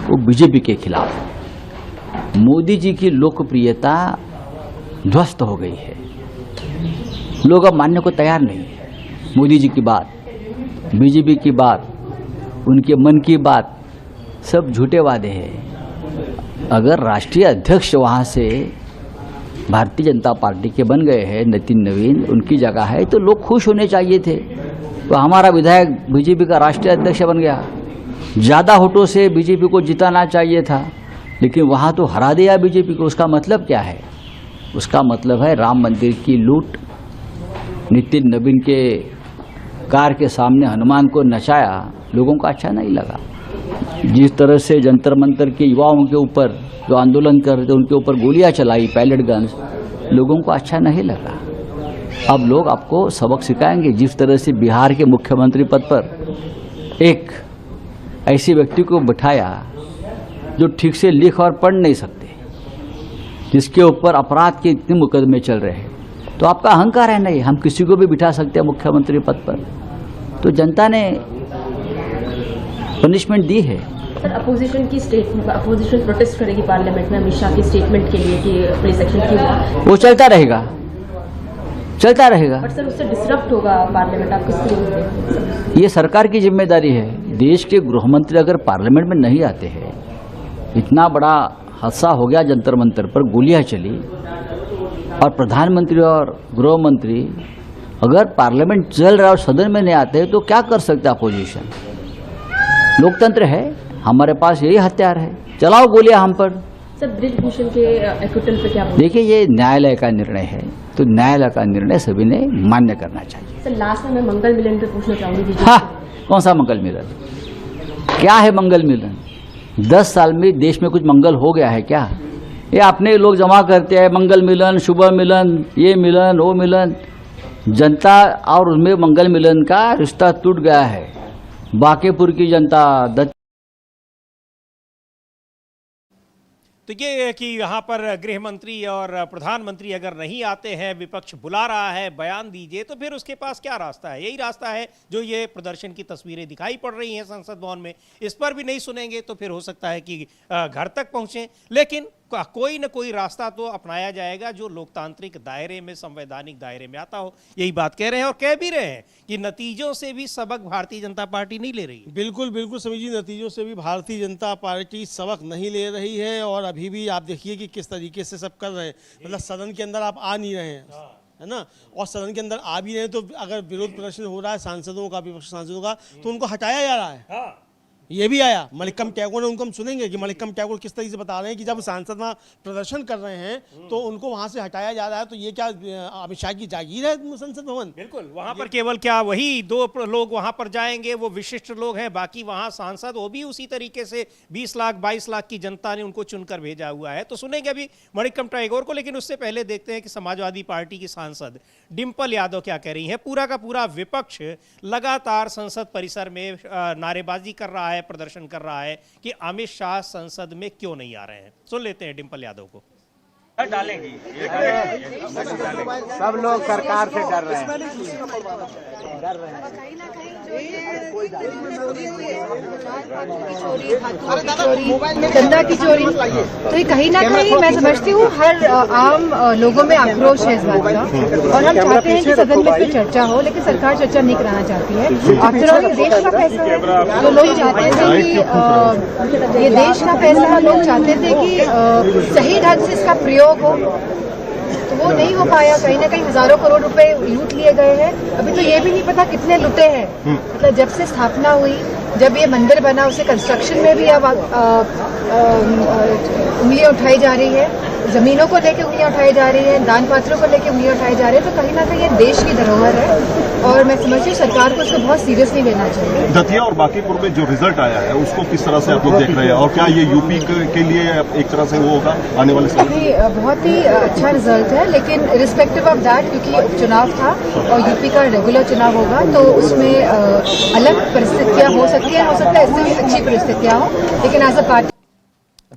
वो बीजेपी के खिलाफ है। मोदी जी की लोकप्रियता ध्वस्त हो गई है, लोग अब मानने को तैयार नहीं है। मोदी जी की बात, बीजेपी की बात, उनके मन की बात सब झूठे वादे हैं। अगर राष्ट्रीय अध्यक्ष वहाँ से भारतीय जनता पार्टी के बन गए हैं, नितिन नवीन उनकी जगह है, तो लोग खुश होने चाहिए थे। तो हमारा विधायक बीजेपी का राष्ट्रीय अध्यक्ष बन गया, ज़्यादा वोटों से बीजेपी को जिताना चाहिए था, लेकिन वहाँ तो हरा दिया बीजेपी को। उसका मतलब क्या है? उसका मतलब है राम मंदिर की लूट, नितिन नवीन के कार के सामने हनुमान को नचाया, लोगों को अच्छा नहीं लगा। जिस तरह से जंतर मंतर के युवाओं के ऊपर जो आंदोलन कर रहे थे उनके ऊपर गोलियां चलाई, पैलेट गन्स, लोगों को अच्छा नहीं लगा। अब लोग आपको सबक सिखाएंगे। जिस तरह से बिहार के मुख्यमंत्री पद पर एक ऐसे व्यक्ति को बिठाया जो ठीक से लिख और पढ़ नहीं सकते, जिसके ऊपर अपराध के इतने मुकदमे चल रहे हैं, तो आपका अहंकार है नहीं, हम किसी को भी बिठा सकते हैं मुख्यमंत्री पद पर। तो जनता ने पनिशमेंट दी है। सर, अपोजिशन प्रोटेस्ट करेगी पार्लियामेंट में अमित शाह की स्टेटमेंट के लिए कि पुलिस एक्शन क्यों हुआ? वो चलता रहेगा, चलता रहेगा। बट सर, उससे डिसरप्ट होगा पार्लियामेंट, आप किस तरीके? ये सरकार की जिम्मेदारी है। देश के गृह मंत्री अगर पार्लियामेंट में नहीं आते हैं, इतना बड़ा हादसा हो गया, जंतर मंतर पर गोलियां चली, और प्रधानमंत्री और गृह मंत्री अगर पार्लियामेंट चल रहा है और सदन में नहीं आते हैं, तो क्या कर सकता अपोजिशन? लोकतंत्र है, हमारे पास यही हथियार है, चलाओ गोलियां हम पर। सर, ब्रिजभूषण के एक्विटल पे क्या बोलते? देखिए, ये न्यायालय का निर्णय है, तो न्यायालय का निर्णय सभी ने मान्य करना चाहिए। सर, लास्ट में मैं मंगल मिलन पे पूछना चाहूंगी। हाँ, कौन सा मंगल मिलन? क्या है मंगल मिलन? 10 साल में देश में कुछ मंगल हो गया है क्या? ये अपने लोग जमा करते हैं, मंगल मिलन, शुभ मिलन, ये मिलन, वो मिलन। जनता और उसमें मंगल मिलन का रिश्ता टूट गया है। बांकेपुर की जनता, तो ये कि यहाँ पर गृह मंत्री और प्रधानमंत्री अगर नहीं आते हैं, विपक्ष बुला रहा है बयान दीजिए, तो फिर उसके पास क्या रास्ता है? यही रास्ता है जो ये प्रदर्शन की तस्वीरें दिखाई पड़ रही हैं संसद भवन में। इस पर भी नहीं सुनेंगे तो फिर हो सकता है कि घर तक पहुँचें, लेकिन कोई न कोई रास्ता तो अपनाया जाएगा जो लोकतांत्रिक दायरे में, संवैधानिक दायरे में आता हो। यही बात कह रहे हैं और कह भी रहे हैं कि नतीजों से भी सबक भारतीय जनता पार्टी नहीं ले रही। बिल्कुल बिल्कुल समीर जी, नतीजों से भी भारतीय जनता पार्टी सबक नहीं ले रही है। और अभी भी आप देखिए कि किस तरीके से सब कर रहे हैं। मतलब सदन के अंदर आप आ नहीं रहे हैं, है ना, और सदन के अंदर आ भी रहे हैं तो अगर विरोध प्रदर्शन हो रहा है सांसदों का, विपक्षी सांसदों का, तो उनको हटाया जा रहा है। ये भी आया मलिक्कम टैगोर ने, उनको हम सुनेंगे कि मलिक्कम टैगोर किस तरीके से बता रहे हैं कि जब सांसद वहाँ प्रदर्शन कर रहे हैं तो उनको वहाँ से हटाया जा रहा है। तो ये क्या अमित शाह की जागीर है संसद भवन? बिल्कुल, वहाँ पर केवल क्या वही 2 लोग वहाँ पर जाएंगे, वो विशिष्ट लोग हैं, बाकी वहाँ सांसद वो भी उसी तरीके से 20 लाख 22 लाख की जनता ने उनको चुनकर भेजा हुआ है। तो सुनेंगे अभी मलिक्कम टैगोर को, लेकिन उससे पहले देखते हैं कि समाजवादी पार्टी की सांसद डिंपल यादव क्या कह रही है। पूरा का पूरा विपक्ष लगातार संसद परिसर में नारेबाजी कर रहा है, प्रदर्शन कर रहा है कि अमित शाह संसद में क्यों नहीं आ रहे हैं। सुन लेते हैं डिंपल यादव को। डालेंगी सब लोग सरकार से डर रहे हैं। चंदा की चोरी, तो ये कहीं ना कहीं मैं समझती हूँ हर आम लोगों में आक्रोश है इस बात का। और हम चाहते हैं कि सदन में इस पर चर्चा हो, लेकिन सरकार चर्चा नहीं कराना चाहती है। आफ्टर ऑल ये देश का पैसा है, तो लोग चाहते थे कि ये देश का पैसा है, लोग चाहते थे कि सही ढंग से इसका प्रयोग हो, तो वो नहीं हो पाया। कहीं ना कहीं हजारों करोड़ रुपए लूट लिए गए हैं। अभी तो ये भी नहीं पता कितने लुटे हैं। मतलब जब से स्थापना हुई, जब ये मंदिर बना, उसे कंस्ट्रक्शन में भी अब उंगलियां उठाई जा रही है, जमीनों को लेकर उंगलियां उठाई जा रही है, दान पात्रों को लेकर उंगलियां उठाई जा रही है। तो कहीं ना कहीं ये देश की धरोहर है और मैं समझती हूँ सरकार को इसको बहुत सीरियसली लेना चाहिए। दतिया और बांकीपुर में जो रिजल्ट आया है उसको किस तरह से आप लोग देख रहे हैं, और क्या ये यूपी के लिए एक तरह से वो होगा आने वाले समय? बहुत ही अच्छा रिजल्ट है, लेकिन रिस्पेक्टिव ऑफ दैट, क्योंकि उपचुनाव था और यूपी का रेगुलर चुनाव होगा, तो उसमें अलग परिस्थितियां हो सकती है इससे भी अच्छी परिस्थितियां हो, लेकिन एज अ पार्टी।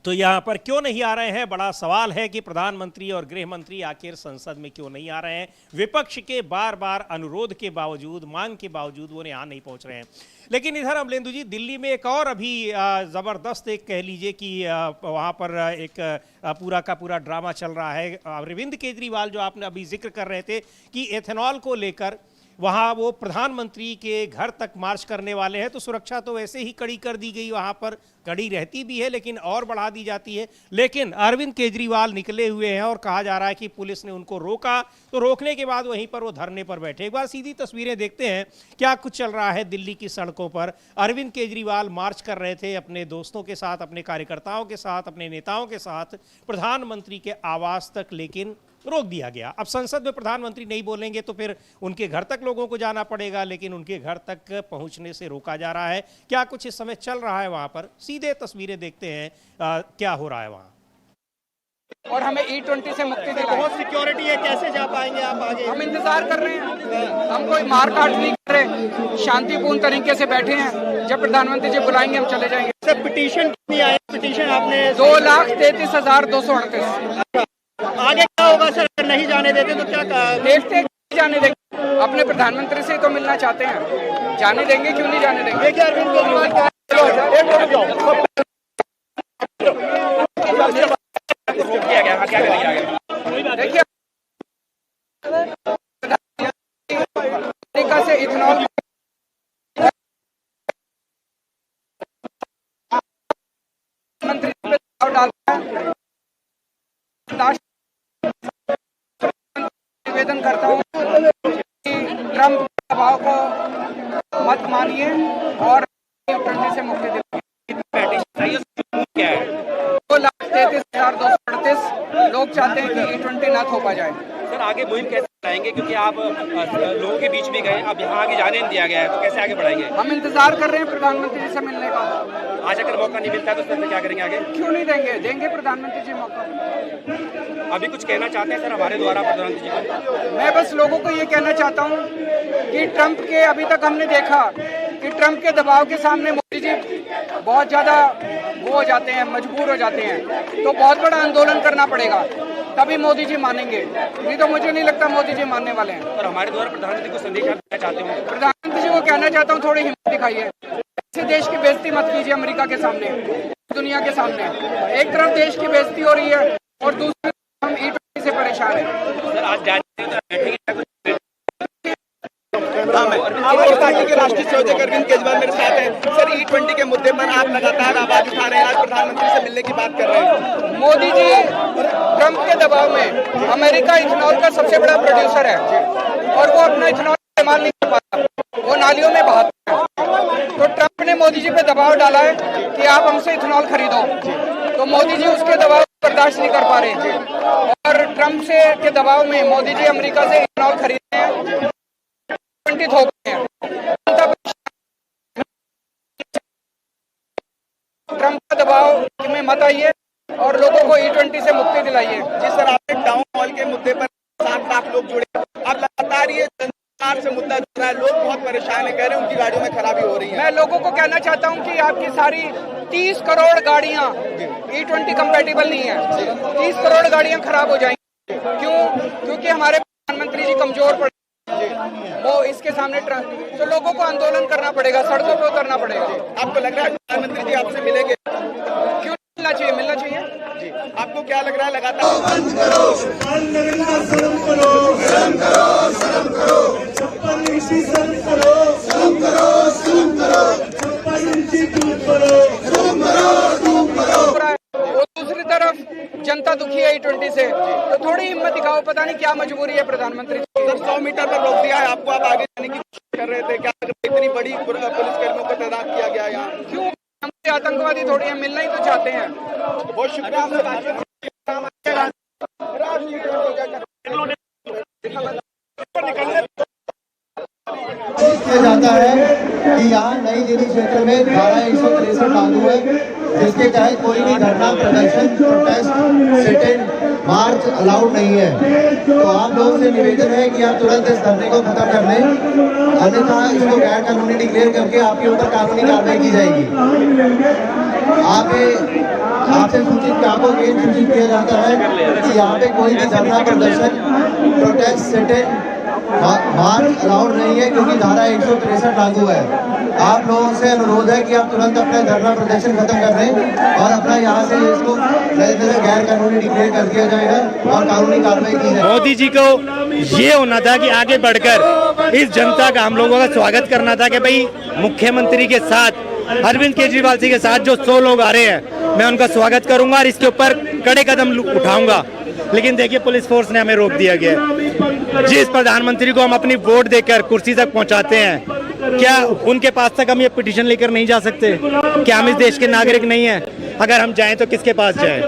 तो यहाँ पर क्यों नहीं आ रहे हैं, बड़ा सवाल है कि प्रधानमंत्री और गृह मंत्री आखिर संसद में क्यों नहीं आ रहे हैं। विपक्ष के बार बार अनुरोध के बावजूद, मांग के बावजूद वो यहाँ नहीं पहुँच रहे हैं। लेकिन इधर अमलेंदु जी, दिल्ली में एक और अभी ज़बरदस्त एक कह लीजिए कि वहाँ पर एक पूरा का पूरा ड्रामा चल रहा है। अरविंद केजरीवाल जो आपने अभी जिक्र कर रहे थे कि एथेनॉल को लेकर वहाँ वो प्रधानमंत्री के घर तक मार्च करने वाले हैं, तो सुरक्षा तो वैसे ही कड़ी कर दी गई, वहाँ पर कड़ी रहती भी है लेकिन और बढ़ा दी जाती है। लेकिन अरविंद केजरीवाल निकले हुए हैं और कहा जा रहा है कि पुलिस ने उनको रोका, तो रोकने के बाद वहीं पर वो धरने पर बैठे। एक बार सीधी तस्वीरें देखते हैं क्या कुछ चल रहा है दिल्ली की सड़कों पर। अरविंद केजरीवाल मार्च कर रहे थे अपने दोस्तों के साथ, अपने कार्यकर्ताओं के साथ, अपने नेताओं के साथ प्रधानमंत्री के आवास तक, लेकिन रोक दिया गया। अब संसद में प्रधानमंत्री नहीं बोलेंगे तो फिर उनके घर तक लोगों को जाना पड़ेगा, लेकिन उनके घर तक पहुंचने से रोका जा रहा है। क्या कुछ इस समय चल रहा है वहां पर, सीधे तस्वीरें देखते हैं क्या हो रहा है वहां। और हमें E20 से मुक्ति दिलाई। बहुत सिक्योरिटी है, कैसे जा पाएंगे आप आगे? हम इंतजार कर रहे हैं, हम कोई मारकाट नहीं कर रहे, शांतिपूर्ण तरीके से बैठे हैं। जब प्रधानमंत्री जी बुलाएंगे हम चले जाएंगे। सर, पिटीशन कितनी आई? पिटीशन आपने 2,33,238। आगे क्या होगा सर अगर नहीं जाने देते तो क्या देखते जाने देंगे, अपने प्रधानमंत्री से तो मिलना चाहते हैं, जाने देंगे क्यों नहीं जाने देंगे। देखिए अरविंद केजरीवाल किया गया, क्या किया गया, देखिए तरीका से इथेनॉल मंत्री पे दबाव डालता है। निवेदन करता हूँ कि ट्रम्प के दबाव को मत मानिए और E20 से मुक्ति दिलाइए। क्या है 2,33,238 लोग चाहते हैं कि E20 न थोपा जाए। सर, आगे मुहिम कैसे बढ़ाएंगे, क्योंकि आप लोगों के बीच में गए, अब यहाँ आगे जाने नहीं दिया गया है, तो कैसे आगे बढ़ाएंगे? हम इंतजार कर रहे हैं प्रधानमंत्री जी से मिलने का। आज अगर मौका नहीं मिलता तो उसमें क्या करेंगे आगे? क्यों नहीं देंगे? देंगे प्रधानमंत्री जी मौका। अभी कुछ कहना चाहते हैं सर हमारे द्वारा प्रधानमंत्री जी को? मैं बस लोगों को ये कहना चाहता हूँ कि ट्रंप के, अभी तक हमने देखा कि ट्रंप के दबाव के सामने मोदी जी बहुत ज्यादा वो हो जाते हैं, मजबूर हो जाते हैं। तो बहुत बड़ा आंदोलन करना पड़ेगा, तभी मोदी जी मानेंगे, नहीं तो मुझे नहीं लगता मोदी जी मानने वाले हैं। और हमारे द्वारा प्रधानमंत्री को संदेश देना चाहते हो? प्रधानमंत्री जी को कहना चाहता हूँ, थोड़ी हिम्मत दिखाइए, ऐसे देश की बेइज्जती मत कीजिए अमेरिका के सामने, दुनिया के सामने। एक तरफ देश की बेइज्जती हो रही है और दूसरी तरफ हम E20 से परेशान हैं। सर आज आम पार्टी के राष्ट्रीय संयोजक अरविंद केजरीवाल मेरे साथ हैं। सर E20 के मुद्दे पर आप लगातार आवाज उठा रहे हैं, आज प्रधानमंत्री से मिलने की बात कर रहे हैं। मोदी जी ट्रंप के दबाव में, अमेरिका इथेनॉल का सबसे बड़ा प्रोड्यूसर है और वो अपना इथेनॉल इस्तेमाल नहीं कर पाता, वो नालियों में बहाता है। तो ट्रंप ने मोदी जी पे दबाव डाला है कि आप हमसे इथेनॉल खरीदो, तो मोदी जी उसके दबाव बर्दाश्त नहीं कर पा रहे और ट्रंप से के दबाव में मोदी जी अमेरिका से इथेनॉल खरीद रहे हैं, हो गए हैं। ट्रंप का दबाव में मत आइए और लोगों को E20 से मुक्ति दिलाइए। जिस सर आपने टाउन हॉल के मुद्दे पर 7 लाख लोग जुड़े, अब लगातार ये सरकार से मुद्दा जुड़ रहा है, लोग बहुत परेशान है, कह रहे हैं उनकी गाड़ियों में खराबी हो रही है। मैं लोगों को कहना चाहता हूं कि आपकी सारी 30 करोड़ गाड़ियां E20 कंपैटिबल नहीं है। 30 करोड़ गाड़ियां खराब हो जाएंगी। क्यों? क्योंकि हमारे प्रधानमंत्री जी कमजोर पड़े, वो इसके सामने तो लोगों को आंदोलन करना पड़ेगा, सड़कों पे उतरना पड़ेगा। आपको लग रहा है प्रधानमंत्री जी आपसे मिलेंगे? क्यों मिलना चाहिए? मिलना चाहिए जी। आपको क्या लग रहा है लगातार? दूसरी तरफ जनता दुखी है E20 से, तो थोड़ी हिम्मत दिखाओ, पता नहीं क्या मजबूरी है प्रधानमंत्री। सर 100 मीटर पर रोक दिया है आपको, आप आगे जाने की कोशिश कर रहे थे, क्या इतनी बड़ी पुलिसकर्मियों को तैनात किया गया यहाँ? क्यों? हमसे आतंकवादी थोड़ी है, मिलना ही तो चाहते हैं। बहुत शुक्रिया आपसे बातचीत किया जाता है कि यहाँ नई दिल्ली क्षेत्र में धारा 163 लागू है, जिसके तहत कोई भी धरना, प्रदर्शन, protest, sit in, March allowed नहीं है। तो आप लोगों से निवेदन है कि आप तुरंत इस धरने को खत्म कर लें, अन्यथा इसको गैर कानूनी डिक्लेयर करके आपके ऊपर कानूनी कार्रवाई की जाएगी। आपसे सूचित आपको ये सूचित किया जाता है कि यहाँ पे कोई भी धरना, प्रदर्शन, protest, sit in, March allowed नहीं है, क्योंकि धारा 163 लागू है। आप लोगों से अनुरोध है कि आप तुरंत अपना धरना प्रदर्शन खत्म कर दें और अपना यहाँ से इसको गैर कानूनी डिक्लेयर कर दिया जाएगा और कानूनी कार्रवाई की जाएगी। मोदी जी को ये होना था कि आगे बढ़कर इस जनता का, हम लोगों का स्वागत करना था कि भाई मुख्यमंत्री के साथ, अरविंद केजरीवाल जी के साथ जो 100 लोग आ रहे हैं, मैं उनका स्वागत करूंगा और इसके ऊपर कड़े कदम उठाऊंगा। लेकिन देखिए पुलिस फोर्स ने हमें रोक दिया गया। जिस प्रधानमंत्री को हम अपनी वोट देकर कुर्सी तक पहुंचाते हैं, क्या उनके पास तक हम ये पिटीशन लेकर नहीं जा सकते? क्या हम इस देश के नागरिक नहीं हैं? अगर हम जाएं तो किसके पास जाएं?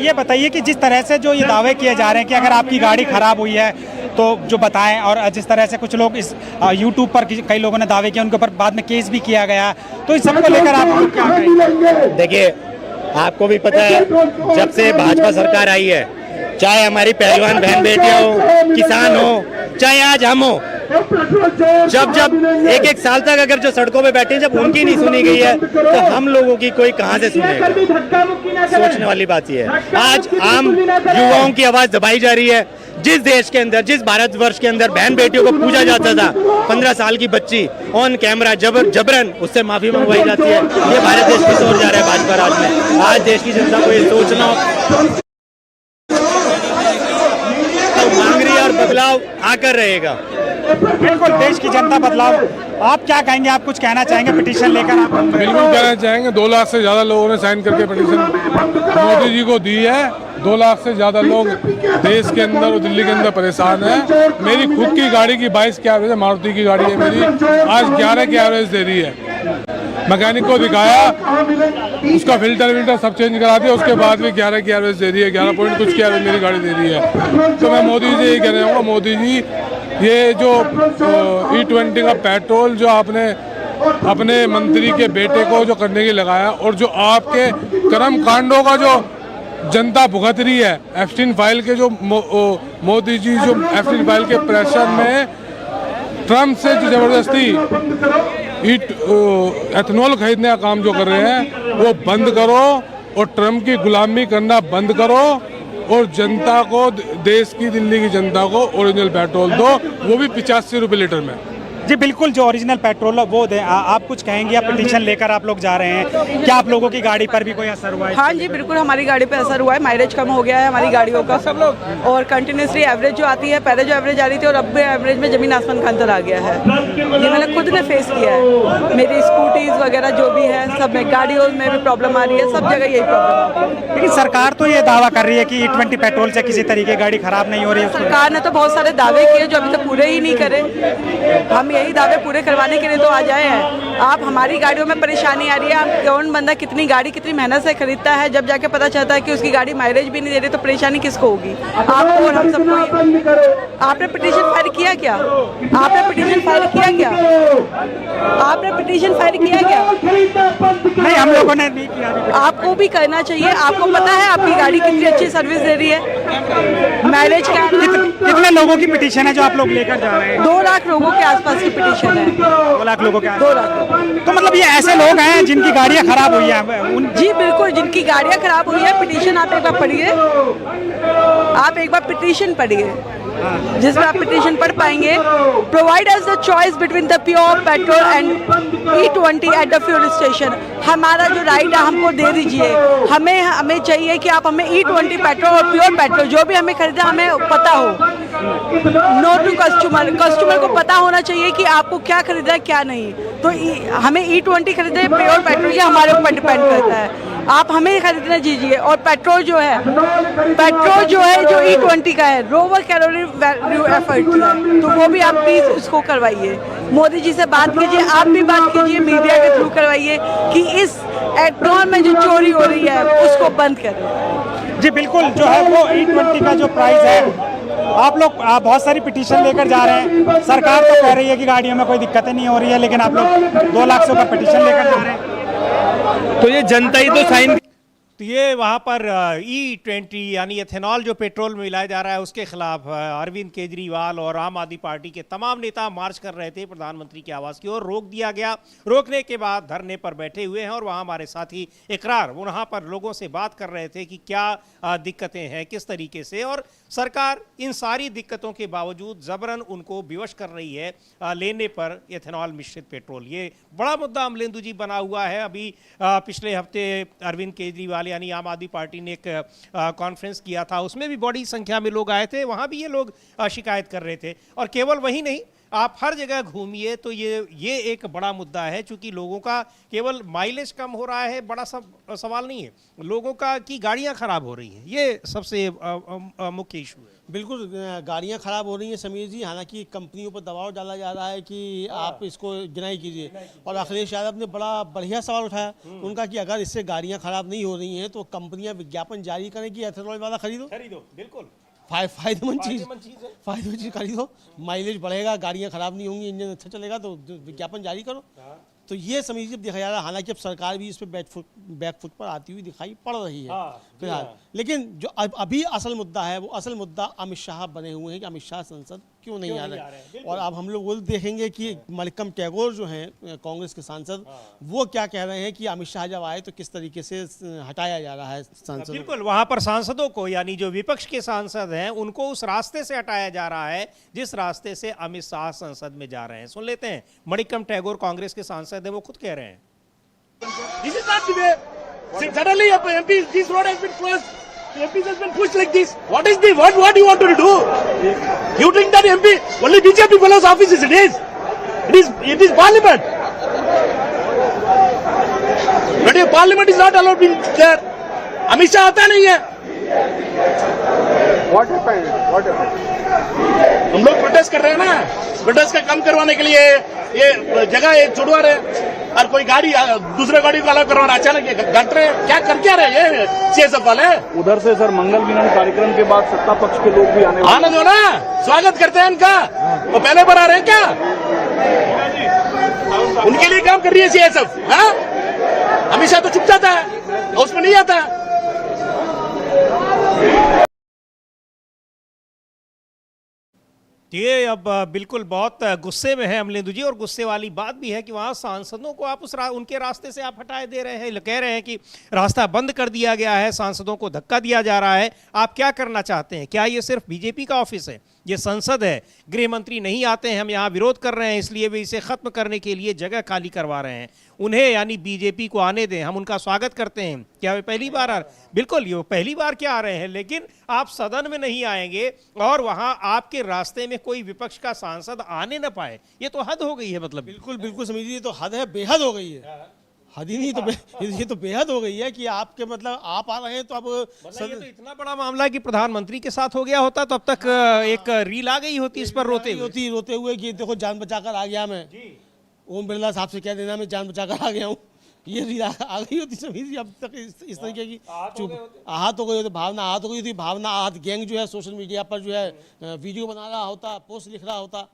ये बताइए कि जिस तरह से जो ये दावे किए जा रहे हैं कि अगर आपकी गाड़ी खराब हुई है तो जो बताएं, और जिस तरह से कुछ लोग इस YouTube पर कई लोगों ने दावे किए, उनके ऊपर बाद में केस भी किया गया, तो इस सबको लेकर आप क्या कहेंगे? देखिए आपको भी पता है, जब से भाजपा सरकार आई है, चाहे हमारी पहलवान बहन बेटियां हो, किसान हो, चाहे आज हम हो, जब एक साल तक अगर जो सड़कों पे बैठे हैं, जब उनकी नहीं सुनी गई है तो हम लोगों की कोई कहां से सुनेगा? सोचने वाली बात यह है। आज आम युवाओं की आवाज दबाई जा रही है। जिस देश के अंदर, जिस भारतवर्ष के अंदर बहन बेटियों को पूजा जाता था, 15 साल की बच्ची ऑन कैमरा जबरन उससे माफी मंगवाई जाती है। ये भारत देश की ओर जा रहा है भाजपा राज में। आज देश की जनता को ये सोचना मांग रही है और बदलाव आकर रहेगा। बिल्कुल, देश की जनता बदलाव। आप क्या कहेंगे? आप कुछ कहना चाहेंगे पिटीशन लेकर? आप बिल्कुल कहना चाहेंगे। 2 लाख से ज्यादा लोगों ने साइन करके पिटीशन मोदी जी को दी है। 2 लाख से ज्यादा लोग देश के अंदर और दिल्ली के अंदर परेशान हैं। मेरी खुद की गाड़ी की 22 की एवरेज है, मारुति की गाड़ी है मेरी, आज 11 की एवरेज दे रही है। मैकेनिक को दिखाया, उसका फिल्टर सब चेंज करा दिया, उसके बाद भी 11 की एवरेज दे रही है। 11 पॉइंट कुछ की एवरेज मेरी गाड़ी दे रही है। तो मैं मोदी जी यही कहना चाहूँगा, मोदी जी ये जो E20 का पेट्रोल जो आपने अपने मंत्री के बेटे को जो करने के लगाया, और जो आपके कर्म कांडों का जो जनता भुगत रही है, एप्स्टीन फाइल के जो मोदी जी जो एप्स्टीन फाइल के प्रेशर में ट्रम्प से जो जबरदस्ती एथेनॉल खरीदने का काम जो कर रहे हैं वो बंद करो, और ट्रम्प की गुलामी करना बंद करो, और जनता को, देश की, दिल्ली की जनता को ओरिजिनल पेट्रोल दो, वो भी 85 रुपये लीटर में। जी बिल्कुल, जो ओरिजिनल पेट्रोल है वो दें। आप कुछ कहेंगे? आप पिटीशन लेकर आप लोग जा रहे हैं, क्या आप लोगों की गाड़ी पर भी कोई असर हुआ है? हाँ जी बिल्कुल, हमारी गाड़ी पे असर हुआ है, माइलेज कम हो गया है हमारी गाड़ियों का सब लोग, और कंटिन्यूसली एवरेज जो आती है, पहले जो एवरेज आ रही थी और अब भी एवरेज में जमीन आसमान का अंतर आ गया है। ये मैंने खुद ने फेस किया है, मेरी स्कूटीज वगैरह जो भी है सब में, गाड़ियों में भी प्रॉब्लम आ रही है, सब जगह यही प्रॉब्लम आ रही है। लेकिन सरकार तो ये दावा कर रही है कि E20 पेट्रोल से किसी तरीके गाड़ी खराब नहीं हो रही है। सरकार ने तो बहुत सारे दावे किए जो अभी तक पूरे ही नहीं करे। हम यही दावे पूरे करवाने के लिए तो आ जाए हैं। आप हमारी गाड़ियों में परेशानी आ रही है, आप कौन बंदा कितनी गाड़ी कितनी मेहनत से खरीदता है, जब जाके पता चलता है कि उसकी गाड़ी माइलेज भी नहीं दे रही, तो परेशानी किसको होगी? आपको और हम सबको। आपने पिटीशन फाइल किया क्या? आपने पिटीशन फाइल किया क्या? आपने पिटीशन फाइल किया क्या? नहीं, हम लोगों ने नहीं किया। आपको भी करना चाहिए। आपको पता है आपकी गाड़ी कितनी अच्छी सर्विस दे रही है, माइलेज क्या? कितने लोगों की पिटीशन है जो आप लोग लेकर जा रहे हैं? 2 लाख लोगों के आसपास की पिटीशन है। 2 लाख लोगों के? 2 लाख। तो मतलब ये ऐसे लोग हैं जिनकी गाड़ियां खराब हुई हैं? जी बिल्कुल, जिनकी गाड़ियां खराब हुई है, पिटीशन आप एक बार पढ़िए, आप एक बार पिटीशन पढ़िए, जिसमें आप पिटीशन पढ़ पाएंगे। Provide us the choice between the pure petrol and E20 at the fuel station. हमारा जो राइट है हमको दे दीजिए। हमें चाहिए कि आप हमें E20 पेट्रोल और प्योर पेट्रोल जो भी हमें खरीदा हमें पता हो। नो टू कस्टमर, कस्टमर को पता होना चाहिए कि आपको क्या खरीदा है क्या नहीं। तो हमें E20 खरीदे प्योर पेट्रोल, ये हमारे ऊपर डिपेंड करता है। आप हमें खरीदने दीजिए। और पेट्रोल जो है जो E20 का है, लोअर कैलोरी वैल्यू एफर्ट है, तो वो भी आप प्लीज उसको करवाइए। मोदी जी से बात कीजिए, आप भी बात कीजिए, मीडिया के थ्रू करवाइए कि इस एथेनॉल में जो चोरी हो रही है उसको बंद करें। जी बिल्कुल, जो है वो E20 का जो प्राइस है, आप लोग बहुत सारी पिटीशन लेकर जा रहे हैं। सरकार तो कह रही है कि गाड़ियों में कोई दिक्कतें नहीं हो रही है, लेकिन आप लोग 2 लाख से ऊपर पिटीशन लेकर जा रहे हैं। तो ये जनता ही तो साइन। तो ये वहाँ पर E20 यानी एथेनॉल जो पेट्रोल में मिलाया जा रहा है उसके खिलाफ अरविंद केजरीवाल और आम आदमी पार्टी के तमाम नेता मार्च कर रहे थे प्रधानमंत्री के आवास की ओर। रोक दिया गया। रोकने के बाद धरने पर बैठे हुए हैं और वहाँ हमारे साथी इकरार वहाँ पर लोगों से बात कर रहे थे कि क्या दिक्कतें हैं, किस तरीके से, और सरकार इन सारी दिक्कतों के बावजूद जबरन उनको विवश कर रही है लेने पर एथेनॉल मिश्रित पेट्रोल। ये बड़ा मुद्दा अमलेंदु जी बना हुआ है। अभी पिछले हफ्ते अरविंद केजरीवाल यानी आम आदमी पार्टी ने एक कॉन्फ्रेंस किया था, उसमें भी बड़ी संख्या में लोग आए थे, वहां भी ये लोग शिकायत कर रहे थे। और केवल वही नहीं, आप हर जगह घूमिए तो ये एक बड़ा मुद्दा है, क्योंकि लोगों का केवल माइलेज कम हो रहा है, बड़ा सवाल नहीं है, लोगों का की गाड़ियां खराब हो रही हैं, ये सबसे मुख्य इशू है। बिल्कुल, गाड़ियां खराब हो रही हैं समीर जी। हालांकि कंपनियों पर दबाव डाला जा रहा है कि आप इसको गिनाई कीजिए, और अखिलेश यादव ने बड़ा बढ़िया सवाल उठाया उनका कि अगर इससे गाड़ियां खराब नहीं हो रही हैं तो कंपनियां विज्ञापन जारी करें कि एथेनॉल वाला खरीदो। बिल्कुल फायदेमंद चीज खरीदो, माइलेज बढ़ेगा, गाड़ियां खराब नहीं होंगी, इंजन अच्छा चलेगा, तो विज्ञापन जारी करो। तो ये समझ जब देखा जा रहा है, हालांकि अब सरकार भी इस पर बैकफुट पर आती हुई दिखाई पड़ रही है फिलहाल। लेकिन जो अभी असल मुद्दा है, वो असल मुद्दा अमित शाह बने हुए हैं कि अमित शाह संसद क्यों नहीं आ रहे। और अब हम लोग वो देखेंगे कि मलिकम टैगोर जो हैं कांग्रेस के सांसद, वो क्या कह रहे हैं कि अमित शाह जब आए तो किस तरीके से हटाया जा रहा है सांसद। बिल्कुल, वहां पर सांसदों को यानी जो विपक्ष के सांसद हैं उनको उस रास्ते से हटाया जा रहा है जिस रास्ते से अमित शाह संसद में जा रहे हैं। सुन लेते हैं, मलिकम टैगोर कांग्रेस के सांसद है, वो खुद कह रहे हैं। This is not the way. Suddenly, MPs, this road has been closed. MPs has been pushed like this. What is the what do you want to do? You think that MP only BJP fellows offices? It is Parliament. But if Parliament is not allowed in there, Amit Shah आता नहीं है. What happened? हम लोग protest कर रहे हैं ना, protest का काम करवाने के लिए ये जगह छुड़वा रहे और कोई गाड़ी दूसरे गाड़ी को अलग करवाना अचानक घट रहे, क्या कर क्या रहे ये CSF वाले। उधर से सर मंगल मिलन कार्यक्रम के बाद सत्ता पक्ष के लोग भी आने दो ना, स्वागत करते हैं इनका। वो पहले बार आ रहे हैं क्या? उनके लिए काम कर रही है सीआईएसएफ। हाँ, अमित शाह तो चुप जाता है, उसमें नहीं आता। ये अब बिल्कुल बहुत गुस्से में है अमलेंदु जी, और गुस्से वाली बात भी है कि वहाँ सांसदों को आप उनके रास्ते से आप हटाए दे रहे हैं, कह रहे हैं कि रास्ता बंद कर दिया गया है, सांसदों को धक्का दिया जा रहा है। आप क्या करना चाहते हैं? क्या ये सिर्फ बीजेपी का ऑफिस है? ये संसद है, गृह मंत्री नहीं आते हैं, हम यहाँ विरोध कर रहे हैं, इसलिए वे इसे खत्म करने के लिए जगह खाली करवा रहे हैं। उन्हें यानी बीजेपी को आने दें, हम उनका स्वागत करते हैं। क्या वे पहली बार बिल्कुल ये पहली बार क्या आ रहे हैं, लेकिन आप सदन में नहीं आएंगे और वहां आपके रास्ते में कोई विपक्ष का सांसद आने न पाए, ये तो हद हो गई है। मतलब बिल्कुल बिल्कुल समझिए, ये तो हद है, बेहद हो गई है। हद ही नहीं तो ये तो बेहद हो गई है कि आपके मतलब आप आ रहे हैं तो अब ये तो इतना बड़ा मामला है कि प्रधानमंत्री के साथ हो गया होता तो अब तक एक रील आ गई होती इस पर रोते हुए कि देखो जान बचाकर आ गया मैं, ओम बिरला साहब से कह देना मैं जान बचाकर आ गया हूँ, ये रील आ गई होती समीर। अब तक इस तरीके की आहत हो गई होती भावना, आहत हो गई थी भावना, आहत गैंग जो है सोशल मीडिया पर जो है वीडियो बना रहा होता, पोस्ट लिख रहा होता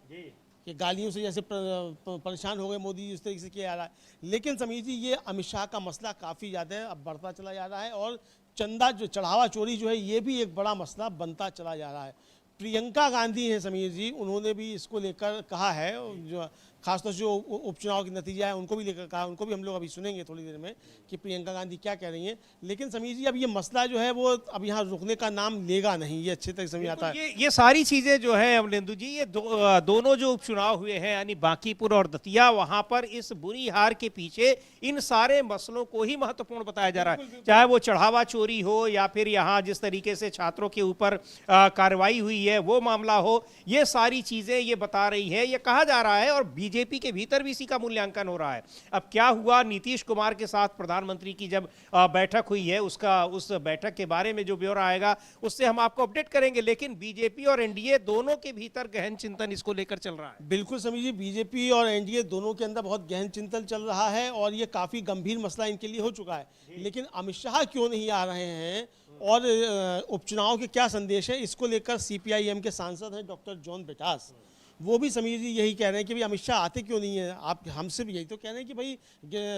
कि गालियों से जैसे परेशान हो गए मोदी जी, इस तरीके से किया जा रहा है। लेकिन समीर जी, ये अमित शाह का मसला काफ़ी ज़्यादा है, अब बढ़ता चला जा रहा है, और चंदा जो चढ़ावा चोरी जो है ये भी एक बड़ा मसला बनता चला जा रहा है। प्रियंका गांधी हैं समीर जी, उन्होंने भी इसको लेकर कहा है, जो खासतौर से जो उपचुनाव के नतीजा है उनको भी लेकर कहा, उनको भी हम लोग अभी सुनेंगे थोड़ी देर में कि प्रियंका गांधी क्या कह रही हैं। लेकिन समीर जी, अब ये मसला जो है वो अब यहाँ रुकने का नाम लेगा नहीं, ये अच्छे तक समझ आता है। ये सारी चीजें जो है अमलेंदु जी, ये दोनों जो उपचुनाव हुए हैं यानी बांकीपुर और दतिया, वहां पर इस बुरी हार के पीछे इन सारे मसलों को ही महत्वपूर्ण बताया जा रहा है, चाहे वो चढ़ावा चोरी हो या फिर यहाँ जिस तरीके से छात्रों के ऊपर कार्रवाई हुई है वो मामला हो, ये सारी चीजें ये बता रही है, ये कहा जा रहा है। और बीजेपी के भीतर भी इसी का मूल्यांकन हो रहा है। अब क्या हुआ, नीतीश कुमार के साथ प्रधानमंत्री की जब बैठक हुई है, उस बैठक के बारे में जो ब्यौरा आएगा उससे हम आपको अपडेट करेंगे। लेकिन बीजेपी और एनडीए दोनों के भीतर गहन चिंतन इसको लेकर चल रहा है। बिल्कुल समझिए, बीजेपी और एनडीए दोनों के अंदर बहुत गहन चिंतन चल रहा है और ये काफी गंभीर मसला इनके लिए हो चुका है। लेकिन अमित शाह क्यों नहीं आ रहे हैं और उपचुनाव के क्या संदेश है, इसको लेकर सीपीआईएम के सांसद हैं डॉक्टर जॉन ब्रिटास, वो भी समीर जी यही कह रहे हैं कि भाई अमित शाह आते क्यों नहीं है। आप हमसे भी यही तो कह रहे हैं कि भाई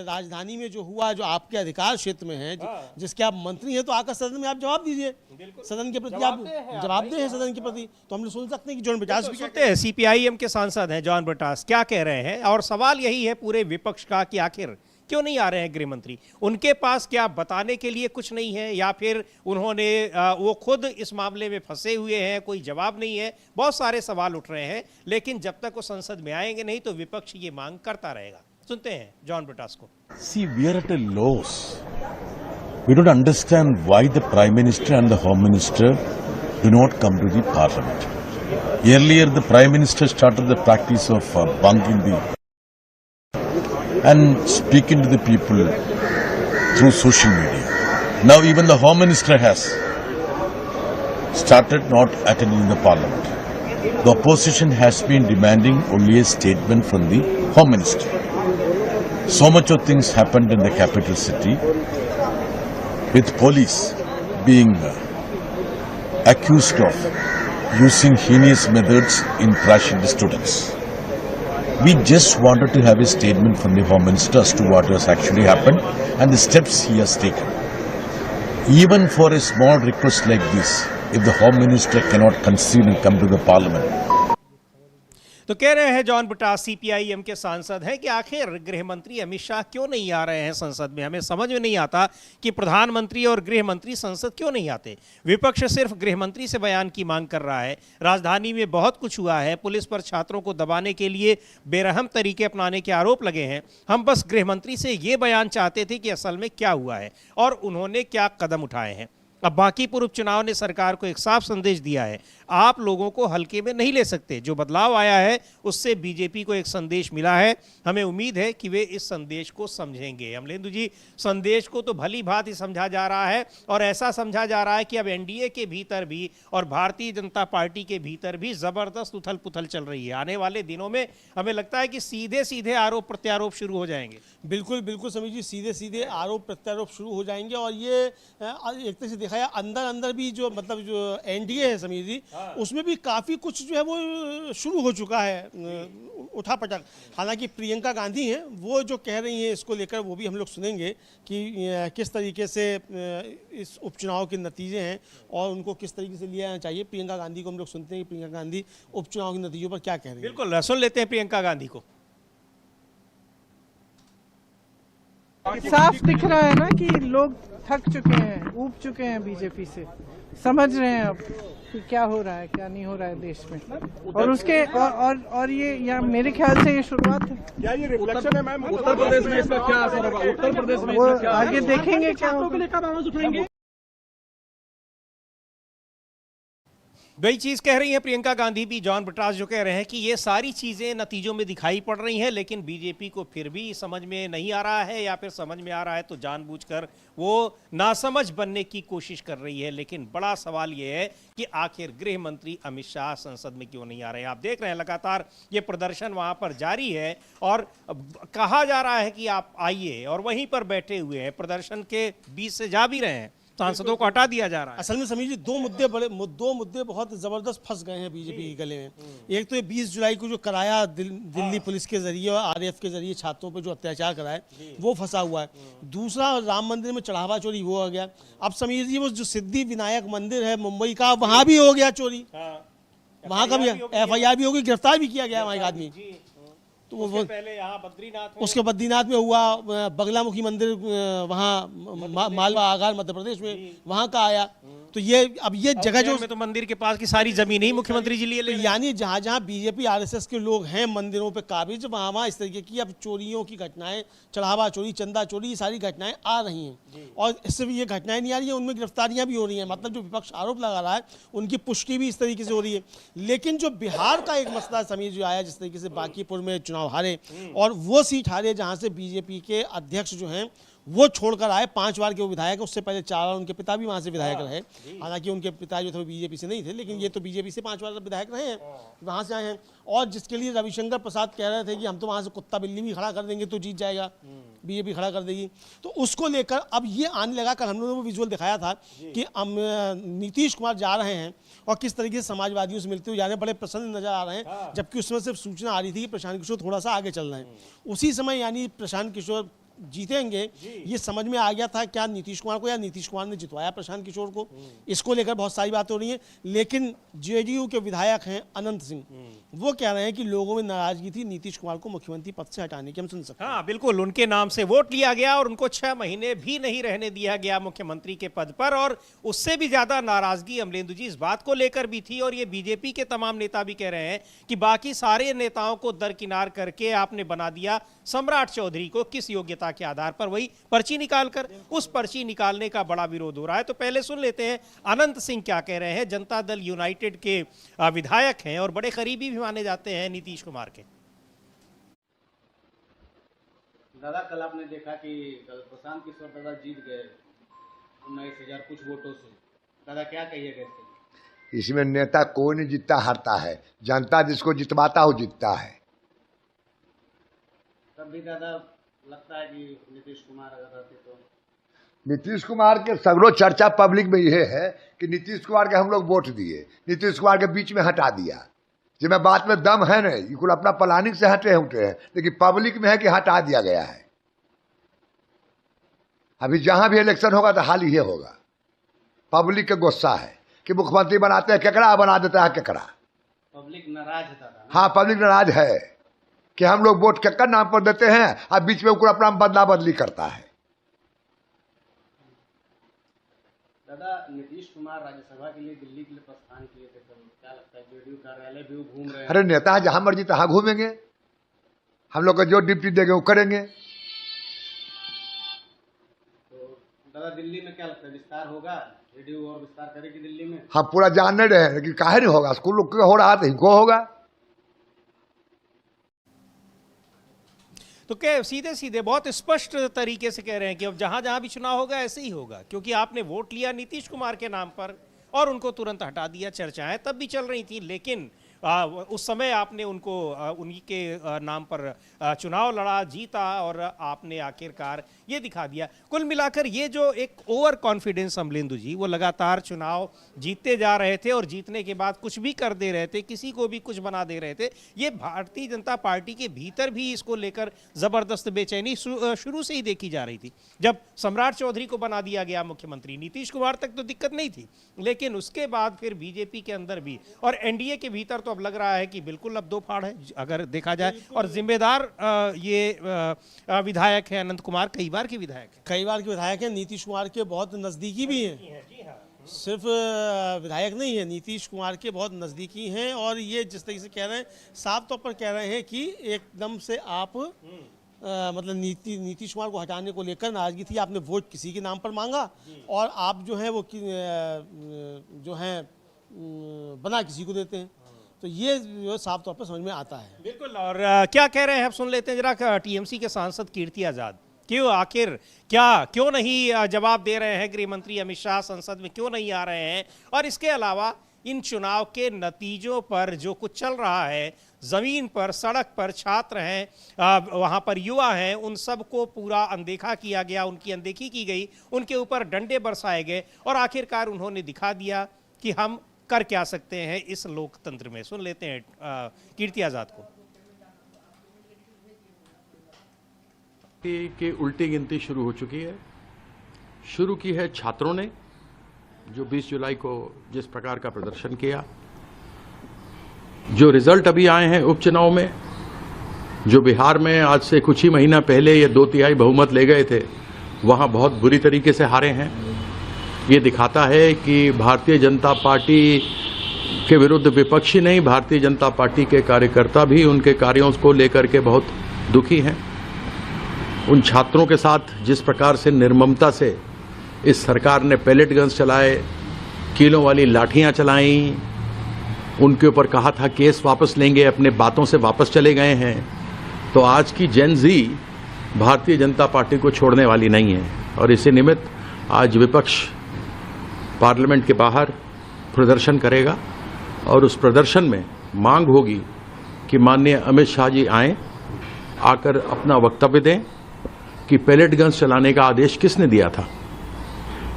राजधानी में जो हुआ, जो आपके अधिकार क्षेत्र में है, जिसके आप मंत्री हैं, तो आकर सदन में आप जवाब दीजिए, सदन के प्रति आप जवाबदेह हैं सदन के प्रति। तो हम लोग सुन सकते हैं कि जॉन ब्रिटास भी सुनते हैं, सीपीआईएम के सांसद हैं जॉन ब्रिटास क्या कह रहे हैं। और सवाल यही है पूरे विपक्ष का कि आखिर क्यों नहीं आ रहे हैं गृह मंत्री, उनके पास क्या बताने के लिए कुछ नहीं है, या फिर उन्होंने वो खुद इस मामले में फंसे हुए हैं, कोई जवाब नहीं है। बहुत सारे सवाल उठ रहे हैं, लेकिन जब तक वो संसद में आएंगे नहीं तो विपक्ष ये मांग करता रहेगा। सुनते हैं जॉन ब्रिटास को। See, we are at a loss. We don't understand why the Prime Minister and the Home Minister do not come to the Parliament. Earlier, the Prime Minister started the practice of bunking the and speaking to the people through social media. Now even the Home Minister has started not attending the Parliament. The opposition has been demanding only a statement from the Home Minister. So much of things happened in the capital city, with police being accused of using heinous methods in trashing the students. We just wanted to have a statement from the Home Minister as to what has actually happened and the steps he has taken. Even for a small request like this, if the Home Minister cannot concede and come to the Parliament, तो कह रहे हैं John Brittas, CPIM के सांसद हैं, कि आखिर गृह मंत्री अमित शाह क्यों नहीं आ रहे हैं संसद में। हमें समझ में नहीं आता कि प्रधानमंत्री और गृह मंत्री संसद क्यों नहीं आते। विपक्ष सिर्फ गृह मंत्री से बयान की मांग कर रहा है। राजधानी में बहुत कुछ हुआ है, पुलिस पर छात्रों को दबाने के लिए बेरहम तरीके अपनाने के आरोप लगे हैं। हम बस गृह मंत्री से ये बयान चाहते थे कि असल में क्या हुआ है और उन्होंने क्या कदम उठाए हैं। अब बांकीपुर उपचुनाव ने सरकार को एक साफ संदेश दिया है, आप लोगों को हल्के में नहीं ले सकते। जो बदलाव आया है उससे बीजेपी को एक संदेश मिला है, हमें उम्मीद है कि वे इस संदेश को समझेंगे। अमलेंदु जी, संदेश को तो भली भांति समझा जा रहा है और ऐसा समझा जा रहा है कि अब एनडीए के भीतर भी और भारतीय जनता पार्टी के भीतर भी जबरदस्त उथल पुथल चल रही है। आने वाले दिनों में हमें लगता है कि सीधे सीधे आरोप प्रत्यारोप शुरू हो जाएंगे। बिल्कुल बिल्कुल समझिए, सीधे सीधे आरोप प्रत्यारोप शुरू हो जाएंगे। और ये एक तरह से देखा जाए अंदर अंदर भी जो मतलब जो एनडीए है समीर जी, उसमें भी काफ़ी कुछ जो है वो शुरू हो चुका है उठापटक। हालांकि प्रियंका गांधी हैं, वो जो कह रही हैं इसको लेकर वो भी हम लोग सुनेंगे कि किस तरीके से इस उपचुनाव के नतीजे हैं और उनको किस तरीके से लिया जाना चाहिए। प्रियंका गांधी को हम लोग सुनते हैं कि प्रियंका गांधी उपचुनाव के नतीजों पर क्या कह रही है। बिल्कुल सुन लेते हैं प्रियंका गांधी को। साफ दिख रहा है ना कि लोग थक चुके हैं, ऊब चुके हैं बीजेपी से, समझ रहे हैं अब कि क्या हो रहा है क्या नहीं हो रहा है देश में। और उसके और ये या मेरे ख्याल से ये शुरुआत है। क्या ये रिफ्लेक्शन है मैम उत्तर प्रदेश में इसका क्या असर होगा? उत्तर प्रदेश में वो आगे देखेंगे क्या आवाज उठाएंगे। वही चीज कह रही हैं प्रियंका गांधी भी। जॉन ब्रिटास जो कह रहे हैं कि ये सारी चीजें नतीजों में दिखाई पड़ रही हैं, लेकिन बीजेपी को फिर भी समझ में नहीं आ रहा है, या फिर समझ में आ रहा है तो जानबूझकर वो नासमझ बनने की कोशिश कर रही है। लेकिन बड़ा सवाल ये है कि आखिर गृह मंत्री अमित शाह संसद में क्यों नहीं आ रहे हैं। आप देख रहे हैं लगातार ये प्रदर्शन वहां पर जारी है और कहा जा रहा है कि आप आइए, और वहीं पर बैठे हुए हैं, प्रदर्शन के बीच से जा भी रहे हैं, सांसदों को हटा दिया जा रहा है। असल में समीर जी दो मुद्दे बहुत जबरदस्त फंस गए हैं बीजेपी के गले में। एक तो ये 20 जुलाई को जो कराया दिल्ली पुलिस के जरिए और आरएएफ के जरिए छात्रों पर जो अत्याचार कराए वो फंसा हुआ है। दूसरा राम मंदिर में चढ़ावा चोरी वो हो गया। अब समीर जी वो जो सिद्धि विनायक मंदिर है मुंबई का, वहां भी हो गया चोरी, वहां का भी FIR भी होगी, गिरफ्तार भी किया गया वहां एक आदमी। तो वो पहले यहाँ बद्रीनाथ उसके बद्रीनाथ में हुआ, बगलामुखी मंदिर वहाँ मालवा आगार मध्य प्रदेश में वहाँ का आया। तो ये अब ये जगह जो में तो मंदिर के पास की सारी जमीन ही मुख्यमंत्री जी लिए, यानी जहाँ जहाँ बीजेपी RSS के लोग हैं मंदिरों पे काबिज, वहाँ इस तरीके की अब चोरियों की घटनाएं, चढ़ावा चोरी, चंदा चोरी, ये सारी घटनाएं आ रही हैं। और सिर्फ ये घटनाएं नहीं आ रही है, उनमें गिरफ्तारियां भी हो रही हैं। मतलब जो विपक्ष आरोप लगा रहा है उनकी पुष्टि भी इस तरीके से हो रही है। लेकिन जो बिहार का एक मसला समीर जो आया, जिस तरीके से बांकीपुर में चुनाव हारे और वो सीट हारे जहाँ से बीजेपी के अध्यक्ष जो हैं वो छोड़कर आए, 5 बार के वो विधायक, उससे पहले 4 बार उनके पिता भी वहां से विधायक रहे। हालांकि उनके पिता जो थे बीजेपी से नहीं थे, लेकिन ये तो बीजेपी से 5 बार विधायक रहे हैं, वहां से आए हैं। और जिसके लिए रविशंकर प्रसाद कह रहे थे कि हम तो वहां से कुत्ता बिल्ली भी खड़ा कर देंगे तो जीत जाएगा, बीजेपी खड़ा कर देगी। तो उसको लेकर अब ये आने लगा। कल हम लोगों ने वो विजुअल दिखाया था कि नीतीश कुमार जा रहे हैं और किस तरीके से समाजवादियों से मिलते हुए जा रहे हैं, बड़े प्रसन्न नजर आ रहे हैं। जबकि उसमें सिर्फ सूचना आ रही थी कि प्रशांत किशोर थोड़ा सा आगे चल रहे हैं। उसी समय यानी प्रशांत किशोर जीतेंगे ये समझ में आ गया था क्या नीतीश कुमार को, या नीतीश कुमार ने जितवाया प्रशांत किशोर को। इसको लेकर बहुत सारी बातें हो रही हैं। लेकिन जेडीयू के विधायक हैं अनंत सिंह, वो कह रहे हैं कि लोगों में नाराजगी थी नीतीश कुमार को मुख्यमंत्री पद से हटाने की। हम सुन सकते हैं। हाँ बिल्कुल, उनके नाम से वोट लिया गया और उनको 6 महीने भी नहीं रहने दिया गया मुख्यमंत्री के पद पर। और उससे भी ज्यादा नाराजगी अमलेंदु जी इस बात को लेकर भी थी, और ये बीजेपी के तमाम नेता भी कह रहे हैं कि बाकी सारे नेताओं को दरकिनार करके आपने बना दिया सम्राट चौधरी को किस योग्यता के आधार पर, वही पर्ची निकालकर। उस पर्ची निकालने का बड़ा विरोध हो रहा है। तो पहले सुन लेते हैं अनंत सिंह क्या कह रहे हैं। जनता दल यूनाइटेड के विधायक हैं और बड़े करीबी भी माने जाते हैं नीतीश कुमार के। दादा कल आपने देखा कि कल प्रशांत किशोर दादा जीत गए 19,000 कुछ वोटों से। दादा क्या कहिएगा इसके? इसमें नेता कोई नहीं जीतता हारता है, जनता जिसको जितवाता हो जीतता है। तब भी दादा लगता है कि नीतीश कुमार अगर रहते तो। नीतीश कुमार के सगरों चर्चा पब्लिक में यह है कि नीतीश कुमार के हम लोग वोट दिए, नीतीश कुमार के बीच में हटा दिया। जिसमें बात में दम है नहीं, ये कुल अपना प्लानिंग से हटे हैं, लेकिन पब्लिक में है कि हटा दिया गया है। अभी जहां भी इलेक्शन होगा तो हाल ये होगा। पब्लिक का गुस्सा है कि मुख्यमंत्री बनाते हैं केकड़ा, बना देता है केकड़ा। पब्लिक नाराज है दादा। हाँ पब्लिक नाराज है कि हम लोग वोट केकर नाम पर देते हैं और बीच में वो अपना बदला बदली करता है। दादा नीतीश कुमार राज्यसभा के लिए दिल्ली के लिए प्रस्थान किए थे, तो क्या लगता है जेडीयू कार्यालय भी घूम रहे हैं? अरे नेता जहां मर्जी तहां घूमेंगे, हम लोग को जो ड्यूटी देंगे वो करेंगे। तो दादा दिल्ली में क्या लगता है विस्तार होगा? जेडीयू और विस्तार करेगी दिल्ली में? हम पूरा जान नहीं रहे लेकिन काहे नहीं होगा, स्कूल हो रहा तो इनको होगा। तो क्या सीधे सीधे बहुत स्पष्ट तरीके से कह रहे हैं कि अब जहां जहां भी चुनाव होगा ऐसे ही होगा, क्योंकि आपने वोट लिया नीतीश कुमार के नाम पर और उनको तुरंत हटा दिया। चर्चाएं तब भी चल रही थी, लेकिन उस समय आपने उनको उन्हीं के नाम पर चुनाव लड़ा, जीता, और आपने आखिरकार ये दिखा दिया। कुल मिलाकर ये जो एक ओवर कॉन्फिडेंस अमलेंदु जी, वो लगातार चुनाव जीतते जा रहे थे और जीतने के बाद कुछ भी कर दे रहे थे, किसी को भी कुछ बना दे रहे थे, ये भारतीय जनता पार्टी के भीतर भी इसको लेकर जबरदस्त बेचैनी शुरू से ही देखी जा रही थी। जब सम्राट चौधरी को बना दिया गया मुख्यमंत्री, नीतीश कुमार तक तो दिक्कत नहीं थी, लेकिन उसके बाद फिर बीजेपी के अंदर भी और एनडीए के भीतर तो अब लग रहा है कि बिल्कुल अब दो फाड़ है अगर देखा जाए। और जिम्मेदार ये विधायक है अनंत कुमार, कई बार के विधायक हैं, नीतीश कुमार के बहुत नजदीकी भी हैं, सिर्फ विधायक नहीं है, नीतीश कुमार के बहुत नज़दीकी हैं। और ये जिस तरीके से कह रहे हैं, साफ तौर पर कह रहे हैं कि एकदम से आप मतलब नीतीश कुमार को हटाने को लेकर नाराजगी थी, आपने वोट किसी के नाम पर मांगा और आप जो है वो जो है बना किसी को देते हैं, तो ये साफ तौर पर समझ में आता है। बिल्कुल। और क्या कह रहे हैं, अब सुन लेते हैं जरा टीएमसी के सांसद कीर्ति आजाद। क्यों, आखिर क्यों नहीं जवाब दे रहे हैं गृह मंत्री अमित शाह, संसद में क्यों नहीं आ रहे हैं? और इसके अलावा इन चुनाव के नतीजों पर जो कुछ चल रहा है, जमीन पर, सड़क पर छात्र हैं, वहां पर युवा हैं, उन सबको पूरा अनदेखा किया गया, उनकी अनदेखी की गई, उनके ऊपर डंडे बरसाए गए और आखिरकार उन्होंने दिखा दिया कि हम कर क्या सकते हैं इस लोकतंत्र में। सुन लेते हैं कीर्ति आजाद को। की उल्टी गिनती शुरू हो चुकी है। शुरू की है छात्रों ने, जो 20 जुलाई को जिस प्रकार का प्रदर्शन किया, जो रिजल्ट अभी आए हैं उपचुनाव में, जो बिहार में आज से कुछ ही महीना पहले ये 2/3 बहुमत ले गए थे, वहां बहुत बुरी तरीके से हारे हैं। ये दिखाता है कि भारतीय जनता पार्टी के विरुद्ध विपक्षी नहीं, भारतीय जनता पार्टी के कार्यकर्ता भी उनके कार्यों को लेकर के बहुत दुखी हैं। उन छात्रों के साथ जिस प्रकार से निर्ममता से इस सरकार ने पैलेट गन्स चलाए, कीलों वाली लाठियां चलाईं, उनके ऊपर कहा था केस वापस लेंगे, अपने बातों से वापस चले गए हैं, तो आज की जेन जी भारतीय जनता पार्टी को छोड़ने वाली नहीं है। और इसी निमित्त आज विपक्ष पार्लियामेंट के बाहर प्रदर्शन करेगा और उस प्रदर्शन में मांग होगी कि माननीय अमित शाह जी आएं, आकर अपना वक्तव्य दें कि पैलेट गन्स चलाने का आदेश किसने दिया था,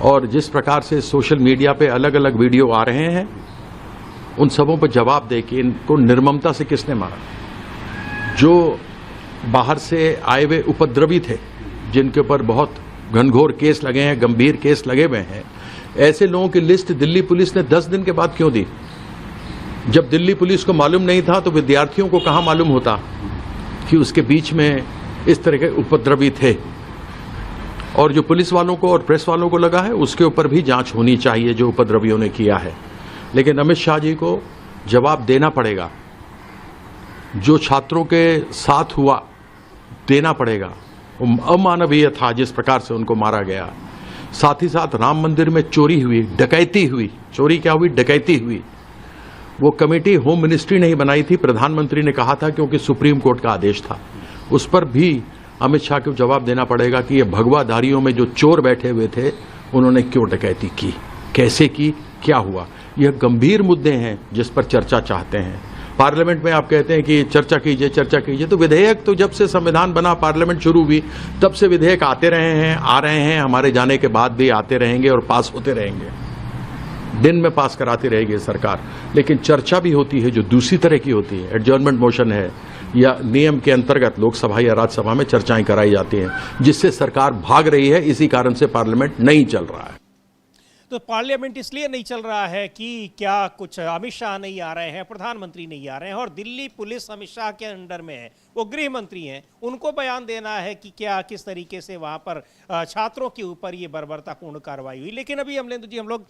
और जिस प्रकार से सोशल मीडिया पे अलग अलग वीडियो आ रहे हैं, उन सबों पर जवाब दे कि इनको निर्ममता से किसने मारा। जो बाहर से आए हुए उपद्रवी थे, जिनके ऊपर बहुत घनघोर केस लगे हैं, गंभीर केस लगे हुए हैं, ऐसे लोगों की लिस्ट दिल्ली पुलिस ने 10 दिन के बाद क्यों दी? जब दिल्ली पुलिस को मालूम नहीं था तो विद्यार्थियों को कहां मालूम होता कि उसके बीच में इस तरह के उपद्रवी थे। और जो पुलिस वालों को और प्रेस वालों को लगा है, उसके ऊपर भी जांच होनी चाहिए जो उपद्रवियों ने किया है। लेकिन अमित शाह जी को जवाब देना पड़ेगा, जो छात्रों के साथ हुआ देना पड़ेगा। अमानवीय था जिस प्रकार से उनको मारा गया। साथ ही साथ राम मंदिर में चोरी हुई, डकैती हुई, चोरी क्या हुई, डकैती हुई। वो कमेटी होम मिनिस्ट्री ने ही बनाई थी, प्रधानमंत्री ने कहा था क्योंकि सुप्रीम कोर्ट का आदेश था। उस पर भी अमित शाह को जवाब देना पड़ेगा कि ये भगवाधारियों में जो चोर बैठे हुए थे, उन्होंने क्यों डकैती की, कैसे की, क्या हुआ। यह गंभीर मुद्दे हैं जिस पर चर्चा चाहते हैं। पार्लियामेंट में आप कहते हैं कि चर्चा कीजिए, चर्चा कीजिए, तो विधेयक तो जब से संविधान बना, पार्लियामेंट शुरू हुई, तब से विधेयक आते रहे हैं, आ रहे हैं, हमारे जाने के बाद भी आते रहेंगे और पास होते रहेंगे। दिन में पास कराती रहेगी सरकार। लेकिन चर्चा भी होती है जो दूसरी तरह की होती है, एडजर्नमेंट मोशन है या नियम के अंतर्गत लोकसभा या राज्यसभा में चर्चाएं कराई जाती हैं, जिससे सरकार भाग रही है। इसी कारण से पार्लियामेंट नहीं चल रहा है। तो पार्लियामेंट इसलिए नहीं चल रहा है कि क्या कुछ अमित शाह नहीं आ रहे हैं, प्रधानमंत्री नहीं आ रहे हैं, और दिल्ली पुलिस अमित शाह के अंडर में है, वो गृह मंत्री हैं, उनको बयान देना है कि क्या किस तरीके से वहां पर छात्रों के ऊपर ये बर्बरतापूर्ण कार्रवाई हुई। लेकिन अभी अमलेंदु जी, हम लोग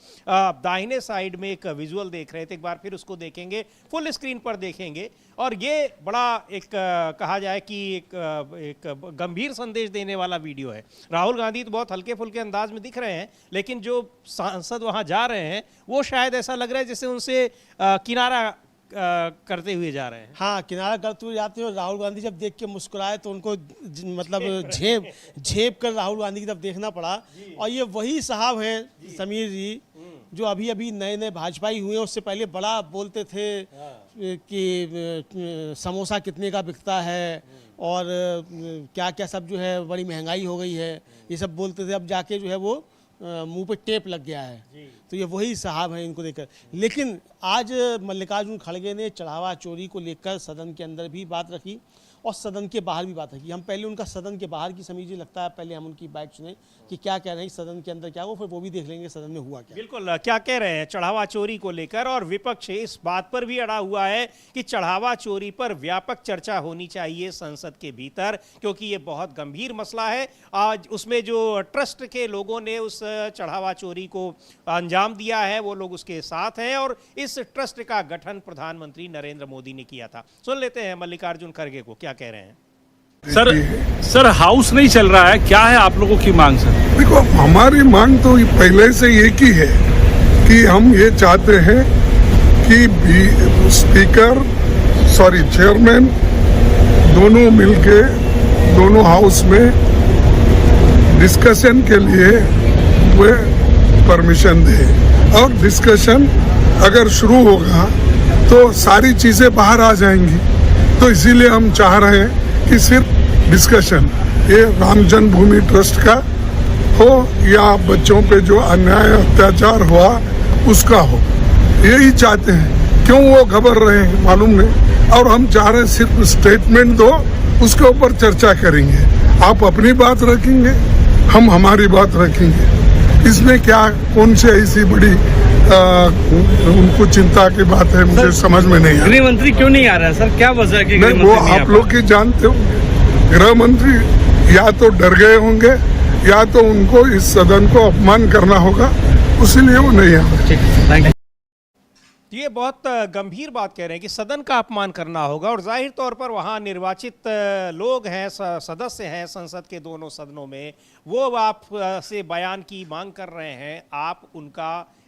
दाहिने साइड में एक विजुअल देख रहे थे, एक बार फिर उसको देखेंगे, फुल स्क्रीन पर देखेंगे, और ये बड़ा एक कहा जाए कि एक गंभीर संदेश देने वाला वीडियो है। राहुल गांधी तो बहुत हल्के फुल्के अंदाज में दिख रहे हैं, लेकिन जो सांसद वहां जा रहे हैं वो शायद ऐसा लग रहा है जैसे उनसे किनारा करते हुए जा रहे हैं। हाँ, किनारा करते हुए जाते हैं। और राहुल गांधी जब देख के मुस्कुराए तो उनको मतलब झेप कर राहुल गांधी की तरफ देखना पड़ा। और ये वही साहब हैं समीर जी, जो अभी अभी नए नए भाजपाई हुए, उससे पहले बड़ा बोलते थे कि समोसा कितने का बिकता है, और क्या क्या सब जो है बड़ी महंगाई हो गई है, ये सब बोलते थे। अब जाके जो है वो मुंह पे टेप लग गया है। तो ये वही साहब हैं इनको देखकर। लेकिन आज मल्लिकार्जुन खड़गे ने चढ़ावा चोरी को लेकर सदन के अंदर भी बात रखी और सदन के बाहर भी बात रखी। हम पहले उनका सदन के बाहर की समझिए, लगता है पहले हम उनकी बाइट सुने कि क्या कह रहे हैं सदन के अंदर, क्या वो फिर वो भी देख लेंगे सदन में हुआ क्या। बिल्कुल, क्या कह रहे हैं चढ़ावा चोरी को लेकर, और विपक्ष इस बात पर भी अड़ा हुआ है कि चढ़ावा चोरी पर व्यापक चर्चा होनी चाहिए संसद के भीतर, क्योंकि ये बहुत गंभीर मसला है। आज उसमें जो ट्रस्ट के लोगों ने उस चढ़ावा चोरी को अंजाम दिया है वो लोग उसके साथ हैं, और इस ट्रस्ट का गठन प्रधानमंत्री नरेंद्र मोदी ने किया था। सुन लेते हैं मल्लिकार्जुन खड़गे को क्या कह रहे हैं। सर हाउस नहीं चल रहा है, क्या है आप लोगों की मांग सर? देखो, हमारी मांग तो पहले से एक ही है कि हम ये चाहते हैं कि चेयरमैन दोनों मिलके दोनों हाउस में डिस्कशन के लिए वे परमिशन दे, और डिस्कशन अगर शुरू होगा तो सारी चीजें बाहर आ जाएंगी। तो इसीलिए हम चाह रहे हैं कि सिर्फ डिस्कशन ये राम जन्मभूमि ट्रस्ट का हो या बच्चों पे जो अन्याय अत्याचार हुआ उसका हो, यही चाहते हैं। क्यों वो घबर रहे हैं मालूम नहीं, और हम चाह रहे हैं सिर्फ स्टेटमेंट दो, उसके ऊपर चर्चा करेंगे। आप अपनी बात रखेंगे, हम हमारी बात रखेंगे। इसमें क्या कौन सी ऐसी बड़ी उनको चिंता की बात है, मुझे समझ में नहीं आ। गृह मंत्री क्यों नहीं आ रहा है सर, क्या वजह है कि नहीं, वो आप लोग की जानते हो। गृह मंत्री या तो डर गए होंगे या तो उनको इस सदन को अपमान करना होगा, इसीलिए वो नहीं आ रहे। ये बहुत गंभीर बात कह रहे हैं कि सदन का अपमान करना होगा, और जाहिर तौर पर वहाँ निर्वाचित लोग हैं, सदस्य हैं संसद के दोनों सदनों में, वो आप से बयान की मांग कर रहे हैं। आप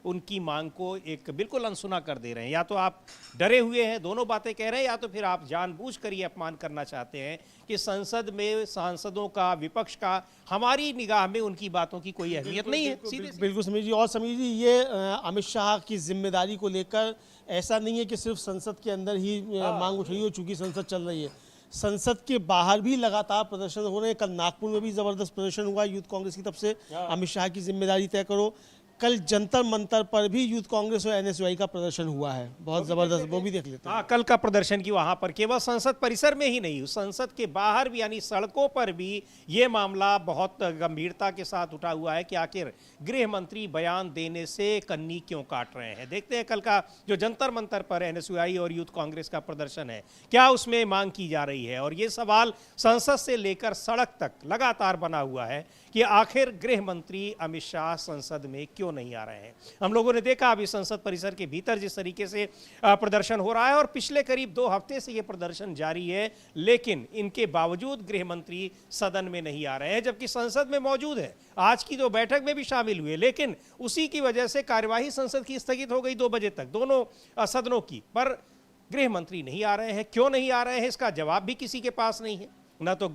उनकी मांग को एक बिल्कुल अनसुना कर दे रहे हैं। या तो आप डरे हुए हैं, दोनों बातें कह रहे हैं, या तो फिर आप जानबूझकर ये अपमान करना चाहते हैं कि संसद में सांसदों का, विपक्ष का, हमारी निगाह में उनकी बातों की कोई अहमियत नहीं है। बिल्कुल समझिए। और समझिए ये अमित शाह की जिम्मेदारी को लेकर ऐसा नहीं है कि सिर्फ संसद के अंदर ही मांग उठ रही हो, चूंकि संसद चल रही है, संसद के बाहर भी लगातार प्रदर्शन हो रहे हैं। कल नागपुर में भी जबरदस्त प्रदर्शन हुआ यूथ कांग्रेस की तरफ से, अमित शाह की जिम्मेदारी तय करो। कल जंतर मंतर पर भी यूथ कांग्रेस और एनएसयूआई का प्रदर्शन हुआ है, बहुत जबरदस्त, वो भी देख लेते हैं। हाँ, कल का प्रदर्शन की वहां पर केवल संसद परिसर में ही नहीं, संसद के बाहर भी यानी सड़कों पर भी ये मामला बहुत गंभीरता के साथ उठा हुआ है कि आखिर गृह मंत्री बयान देने से कन्नी क्यों काट रहे हैं। देखते हैं कल का जो जंतर मंतर पर एनएसयूआई और यूथ कांग्रेस का प्रदर्शन है, क्या उसमें मांग की जा रही है। और ये सवाल संसद से लेकर सड़क तक लगातार बना हुआ है कि आखिर गृह मंत्री अमित शाह संसद में क्यों नहीं आ रहे हैं। हम लोगों ने देखा अभी संसद परिसर के भीतर जिस तरीके से प्रदर्शन हो रहा है, और पिछले करीब 2 हफ्ते से यह प्रदर्शन जारी है, लेकिन इनके बावजूद गृह मंत्री सदन में नहीं आ रहे हैं, जबकि संसद में मौजूद है। आज की तो बैठक में भी शामिल हुए, लेकिन उसी की वजह से कार्यवाही संसद की स्थगित हो गई 2 बजे तक, दोनों सदनों की। पर गृह मंत्री नहीं आ रहे हैं, क्यों नहीं आ रहे हैं इसका जवाब भी किसी के पास नहीं है। ना तो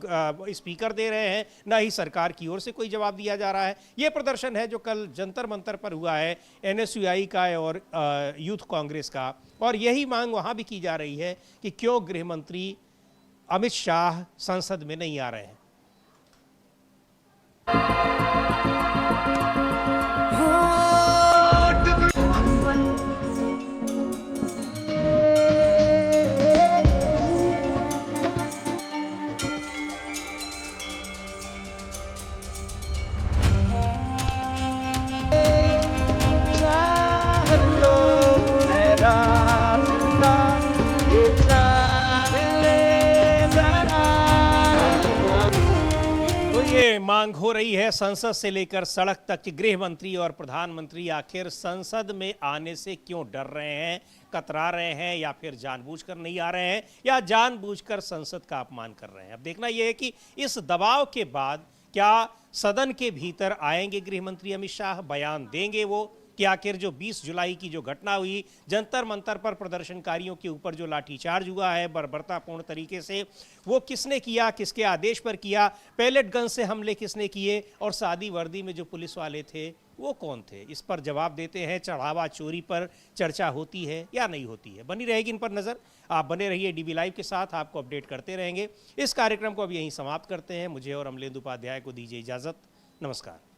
स्पीकर दे रहे हैं, ना ही सरकार की ओर से कोई जवाब दिया जा रहा है। ये प्रदर्शन है जो कल जंतर मंतर पर हुआ है एनएसयूआई का और यूथ कांग्रेस का, और यही मांग वहाँ भी की जा रही है कि क्यों गृह मंत्री अमित शाह संसद में नहीं आ रहे हैं। मांग हो रही है संसद से लेकर सड़क तक कि गृह मंत्री और प्रधानमंत्री आखिर संसद में आने से क्यों डर रहे हैं, कतरा रहे हैं, या फिर जानबूझकर नहीं आ रहे हैं, या जानबूझकर संसद का अपमान कर रहे हैं। अब देखना यह है कि इस दबाव के बाद क्या सदन के भीतर आएंगे गृह मंत्री अमित शाह, बयान देंगे वो, कि आखिर जो 20 जुलाई की जो घटना हुई, जंतर मंतर पर प्रदर्शनकारियों के ऊपर जो लाठीचार्ज हुआ है बर्बरतापूर्ण तरीके से, वो किसने किया, किसके आदेश पर किया, पैलेट गन से हमले किसने किए और सादी वर्दी में जो पुलिस वाले थे वो कौन थे, इस पर जवाब देते हैं। चढ़ावा चोरी पर चर्चा होती है या नहीं होती है, बनी रहेगी इन पर नज़र। आप बने रहिए डीबी लाइव के साथ, आपको अपडेट करते रहेंगे। इस कार्यक्रम को अब यहीं समाप्त करते हैं। मुझे और अमलेंदु उपाध्याय को दीजिए इजाज़त। नमस्कार।